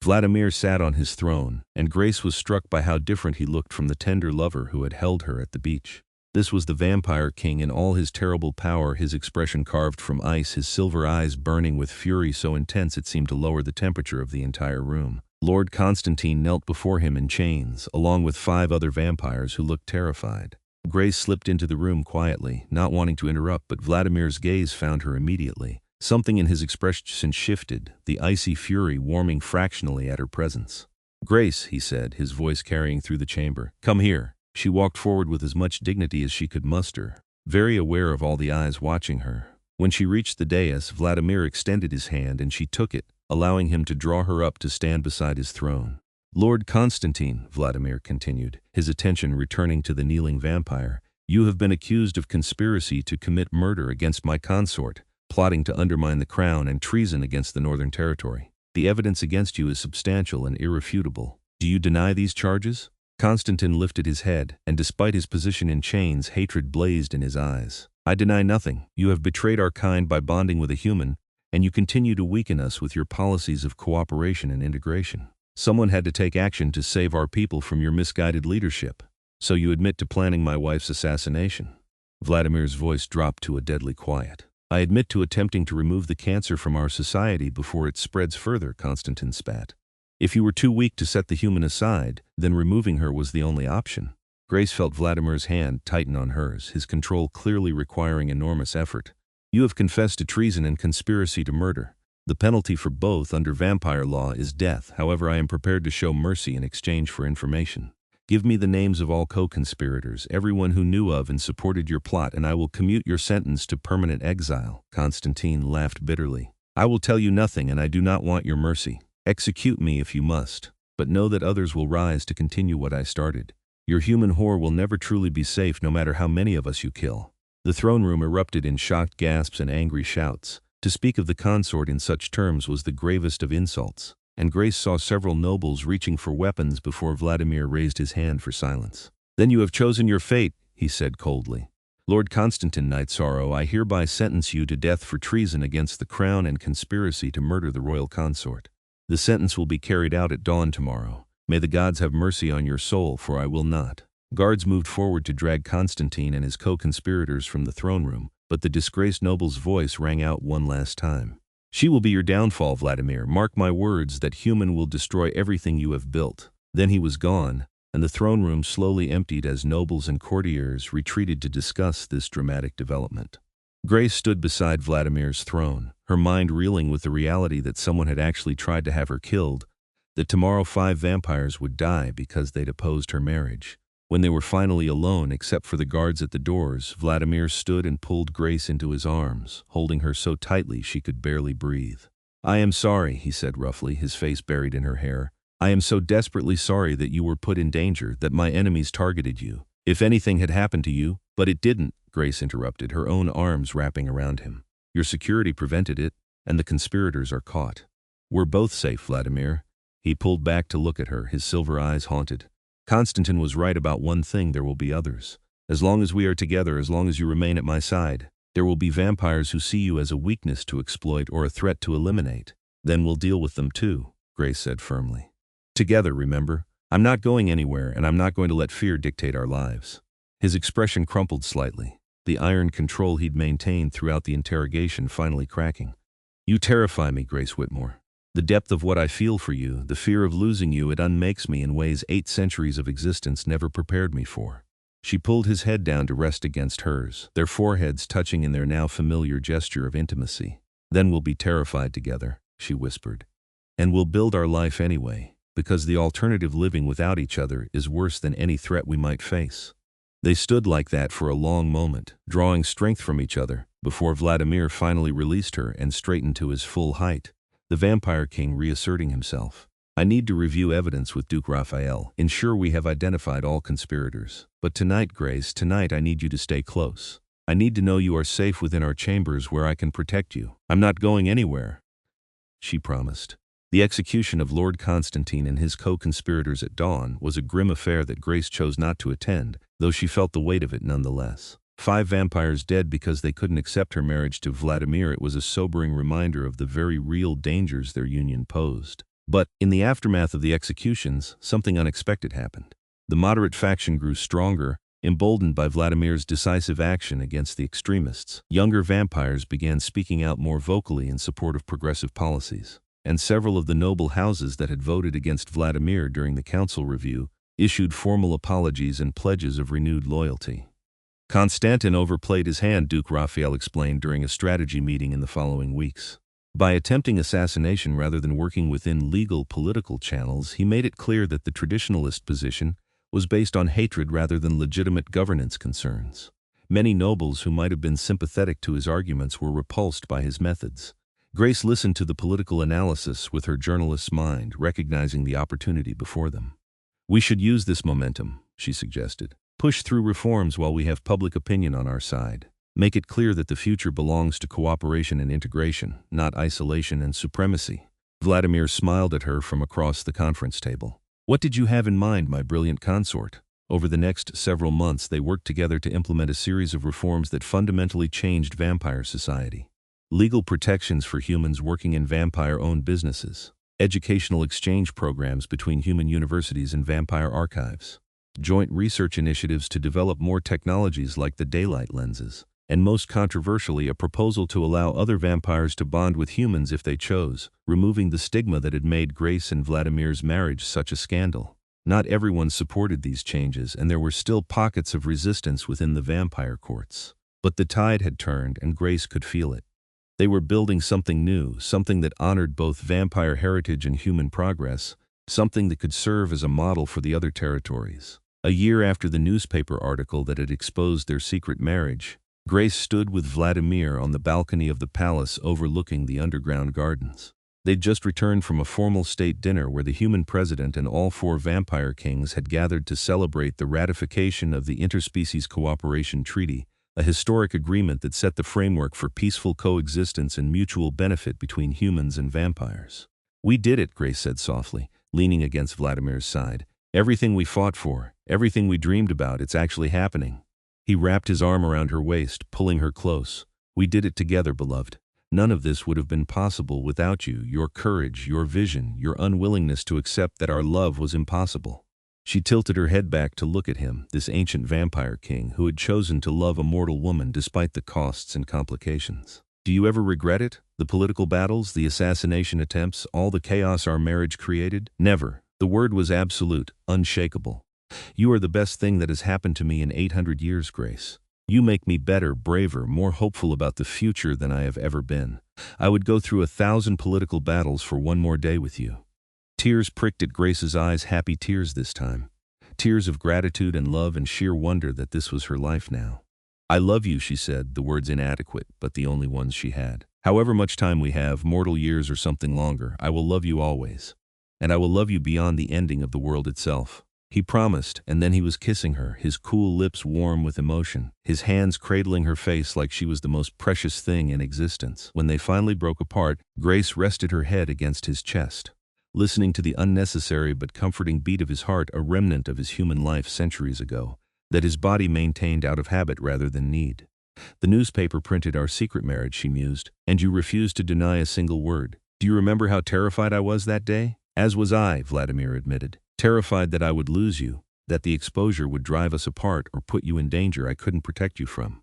Vladimir sat on his throne, and Grace was struck by how different he looked from the tender lover who had held her at the beach. This was the vampire king in all his terrible power, his expression carved from ice, his silver eyes burning with fury so intense it seemed to lower the temperature of the entire room. Lord Constantine knelt before him in chains, along with 5 other vampires who looked terrified. Grace slipped into the room quietly, not wanting to interrupt, but Vladimir's gaze found her immediately. Something in his expression shifted, the icy fury warming fractionally at her presence. "Grace," he said, his voice carrying through the chamber. "Come here." She walked forward with as much dignity as she could muster, very aware of all the eyes watching her. When she reached the dais, Vladimir extended his hand and she took it, allowing him to draw her up to stand beside his throne. Lord Constantine, Vladimir continued, his attention returning to the kneeling vampire, you have been accused of conspiracy to commit murder against my consort, plotting to undermine the crown and treason against the Northern Territory. The evidence against you is substantial and irrefutable. Do you deny these charges? Constantine lifted his head, and despite his position in chains, hatred blazed in his eyes. I deny nothing. You have betrayed our kind by bonding with a human, and you continue to weaken us with your policies of cooperation and integration. Someone had to take action to save our people from your misguided leadership. So you admit to planning my wife's assassination. Vladimir's voice dropped to a deadly quiet. I admit to attempting to remove the cancer from our society before it spreads further, Constantine spat. If you were too weak to set the human aside, then removing her was the only option. Grace felt Vladimir's hand tighten on hers, his control clearly requiring enormous effort. You have confessed to treason and conspiracy to murder. The penalty for both under vampire law is death. However, I am prepared to show mercy in exchange for information. Give me the names of all co-conspirators, everyone who knew of and supported your plot, and I will commute your sentence to permanent exile. Constantine laughed bitterly. I will tell you nothing, and I do not want your mercy. Execute me if you must, but know that others will rise to continue what I started. Your human whore will never truly be safe no matter how many of us you kill. The throne room erupted in shocked gasps and angry shouts. To speak of the consort in such terms was the gravest of insults, and Grace saw several nobles reaching for weapons before Vladimir raised his hand for silence. Then you have chosen your fate, he said coldly. Lord Constantine Knight Sorrow, I hereby sentence you to death for treason against the crown and conspiracy to murder the royal consort. The sentence will be carried out at dawn tomorrow. May the gods have mercy on your soul, for I will not. Guards moved forward to drag Constantine and his co-conspirators from the throne room, but the disgraced noble's voice rang out one last time. She will be your downfall, Vladimir. Mark my words that human will destroy everything you have built. Then he was gone, and the throne room slowly emptied as nobles and courtiers retreated to discuss this dramatic development. Grace stood beside Vladimir's throne, her mind reeling with the reality that someone had actually tried to have her killed, that tomorrow 5 vampires would die because they'd opposed her marriage. When they were finally alone, except for the guards at the doors, Vladimir stood and pulled Grace into his arms, holding her so tightly she could barely breathe. I am sorry, he said roughly, his face buried in her hair. I am so desperately sorry that you were put in danger, that my enemies targeted you. If anything had happened to you, but it didn't, Grace interrupted, her own arms wrapping around him. Your security prevented it, and the conspirators are caught. We're both safe, Vladimir. He pulled back to look at her, his silver eyes haunted. Constantine was right about one thing, there will be others. As long as we are together, as long as you remain at my side, there will be vampires who see you as a weakness to exploit or a threat to eliminate. Then we'll deal with them too, Grace said firmly. Together, remember? I'm not going anywhere, and I'm not going to let fear dictate our lives. His expression crumpled slightly, the iron control he'd maintained throughout the interrogation finally cracking. You terrify me, Grace Whitmore. The depth of what I feel for you, the fear of losing you, it unmakes me in ways 8 centuries of existence never prepared me for. She pulled his head down to rest against hers, their foreheads touching in their now familiar gesture of intimacy. Then we'll be terrified together, she whispered. And we'll build our life anyway, because the alternative living without each other is worse than any threat we might face. They stood like that for a long moment, drawing strength from each other, before Vladimir finally released her and straightened to his full height, the Vampire King reasserting himself. I need to review evidence with Duke Raphael, ensure we have identified all conspirators. But tonight, Grace, tonight I need you to stay close. I need to know you are safe within our chambers where I can protect you. I'm not going anywhere, she promised. The execution of Lord Constantine and his co-conspirators at dawn was a grim affair that Grace chose not to attend, though she felt the weight of it nonetheless. 5 vampires dead because they couldn't accept her marriage to Vladimir. It was a sobering reminder of the very real dangers their union posed. But, in the aftermath of the executions, something unexpected happened. The moderate faction grew stronger, emboldened by Vladimir's decisive action against the extremists. Younger vampires began speaking out more vocally in support of progressive policies, and several of the noble houses that had voted against Vladimir during the council review issued formal apologies and pledges of renewed loyalty. Constantine overplayed his hand, Duke Raphael explained during a strategy meeting in the following weeks. By attempting assassination rather than working within legal political channels, he made it clear that the traditionalist position, was based on hatred rather than legitimate governance concerns. Many nobles who might have been sympathetic to his arguments were repulsed by his methods. Grace listened to the political analysis with her journalist's mind, recognizing the opportunity before them. "We should use this momentum," she suggested. "Push through reforms while we have public opinion on our side. Make it clear that the future belongs to cooperation and integration, not isolation and supremacy." Vladimir smiled at her from across the conference table. "What did you have in mind, my brilliant consort?" Over the next several months, they worked together to implement a series of reforms that fundamentally changed vampire society. Legal protections for humans working in vampire-owned businesses, educational exchange programs between human universities and vampire archives, joint research initiatives to develop more technologies like the daylight lenses, and most controversially, a proposal to allow other vampires to bond with humans if they chose, removing the stigma that had made Grace and Vladimir's marriage such a scandal. Not everyone supported these changes, and there were still pockets of resistance within the vampire courts. But the tide had turned, and Grace could feel it. They were building something new, something that honored both vampire heritage and human progress, something that could serve as a model for the other territories. A year after the newspaper article that had exposed their secret marriage, Grace stood with Vladimir on the balcony of the palace overlooking the underground gardens. They'd just returned from a formal state dinner where the human president and all 4 vampire kings had gathered to celebrate the ratification of the Interspecies Cooperation Treaty, a historic agreement that set the framework for peaceful coexistence and mutual benefit between humans and vampires. "We did it," Grace said softly, leaning against Vladimir's side. "Everything we fought for, everything we dreamed about, it's actually happening." He wrapped his arm around her waist, pulling her close. "We did it together, beloved. None of this would have been possible without you, your courage, your vision, your unwillingness to accept that our love was impossible." She tilted her head back to look at him, this ancient vampire king who had chosen to love a mortal woman despite the costs and complications. "Do you ever regret it? The political battles, the assassination attempts, all the chaos our marriage created?" "Never." The word was absolute, unshakable. "You are the best thing that has happened to me in 800 years, Grace. You make me better, braver, more hopeful about the future than I have ever been. I would go through 1,000 political battles for one more day with you." Tears pricked at Grace's eyes, happy tears this time. Tears of gratitude and love and sheer wonder that this was her life now. "I love you," she said, the words inadequate, but the only ones she had. "However much time we have, mortal years or something longer, I will love you always. And I will love you beyond the ending of the world itself." He promised, and then he was kissing her, his cool lips warm with emotion, his hands cradling her face like she was the most precious thing in existence. When they finally broke apart, Grace rested her head against his chest, listening to the unnecessary but comforting beat of his heart, a remnant of his human life centuries ago, that his body maintained out of habit rather than need. "The newspaper printed our secret marriage," she mused, "and you refused to deny a single word. Do you remember how terrified I was that day?" "As was I," Vladimir admitted. "Terrified that I would lose you, that the exposure would drive us apart or put you in danger I couldn't protect you from.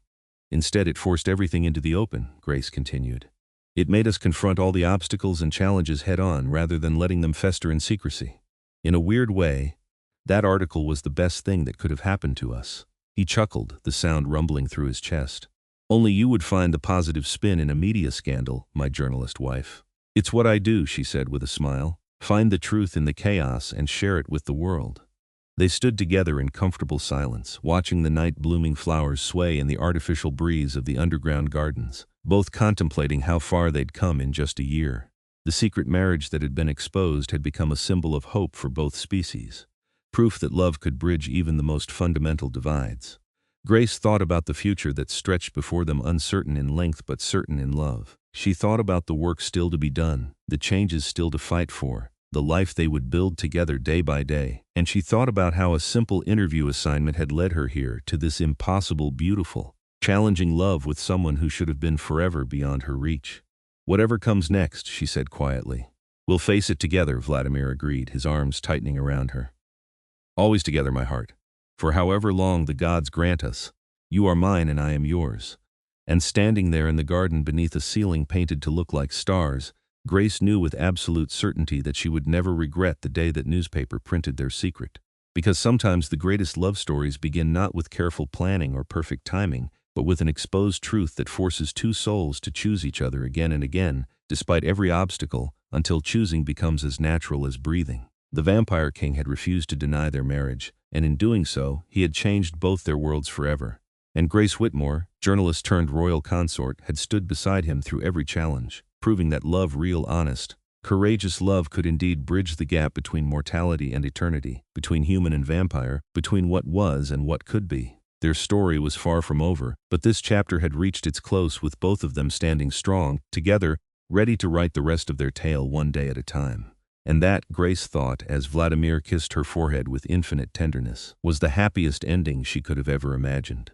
Instead, it forced everything into the open," Grace continued. "It made us confront all the obstacles and challenges head-on rather than letting them fester in secrecy. In a weird way, that article was the best thing that could have happened to us." He chuckled, the sound rumbling through his chest. "Only you would find the positive spin in a media scandal, my journalist wife." "It's what I do," she said with a smile. "Find the truth in the chaos and share it with the world." They stood together in comfortable silence, watching the night-blooming flowers sway in the artificial breeze of the underground gardens, both contemplating how far they'd come in just a year. The secret marriage that had been exposed had become a symbol of hope for both species, proof that love could bridge even the most fundamental divides. Grace thought about the future that stretched before them, uncertain in length but certain in love. She thought about the work still to be done, the changes still to fight for, the life they would build together day by day, and she thought about how a simple interview assignment had led her here, to this impossible, beautiful, challenging love with someone who should have been forever beyond her reach. "Whatever comes next," she said quietly. "We'll face it together," Vladimir agreed, his arms tightening around her. "Always together, my heart. For however long the gods grant us, you are mine and I am yours." And standing there in the garden beneath a ceiling painted to look like stars, Grace knew with absolute certainty that she would never regret the day that newspaper printed their secret. Because sometimes the greatest love stories begin not with careful planning or perfect timing, but with an exposed truth that forces two souls to choose each other again and again, despite every obstacle, until choosing becomes as natural as breathing. The Vampire King had refused to deny their marriage, and in doing so, he had changed both their worlds forever. And Grace Whitmore, journalist turned royal consort, had stood beside him through every challenge, proving that love, real, honest, courageous love could indeed bridge the gap between mortality and eternity, between human and vampire, between what was and what could be. Their story was far from over, but this chapter had reached its close with both of them standing strong, together, ready to write the rest of their tale one day at a time. And that, Grace thought, as Vladimir kissed her forehead with infinite tenderness, was the happiest ending she could have ever imagined.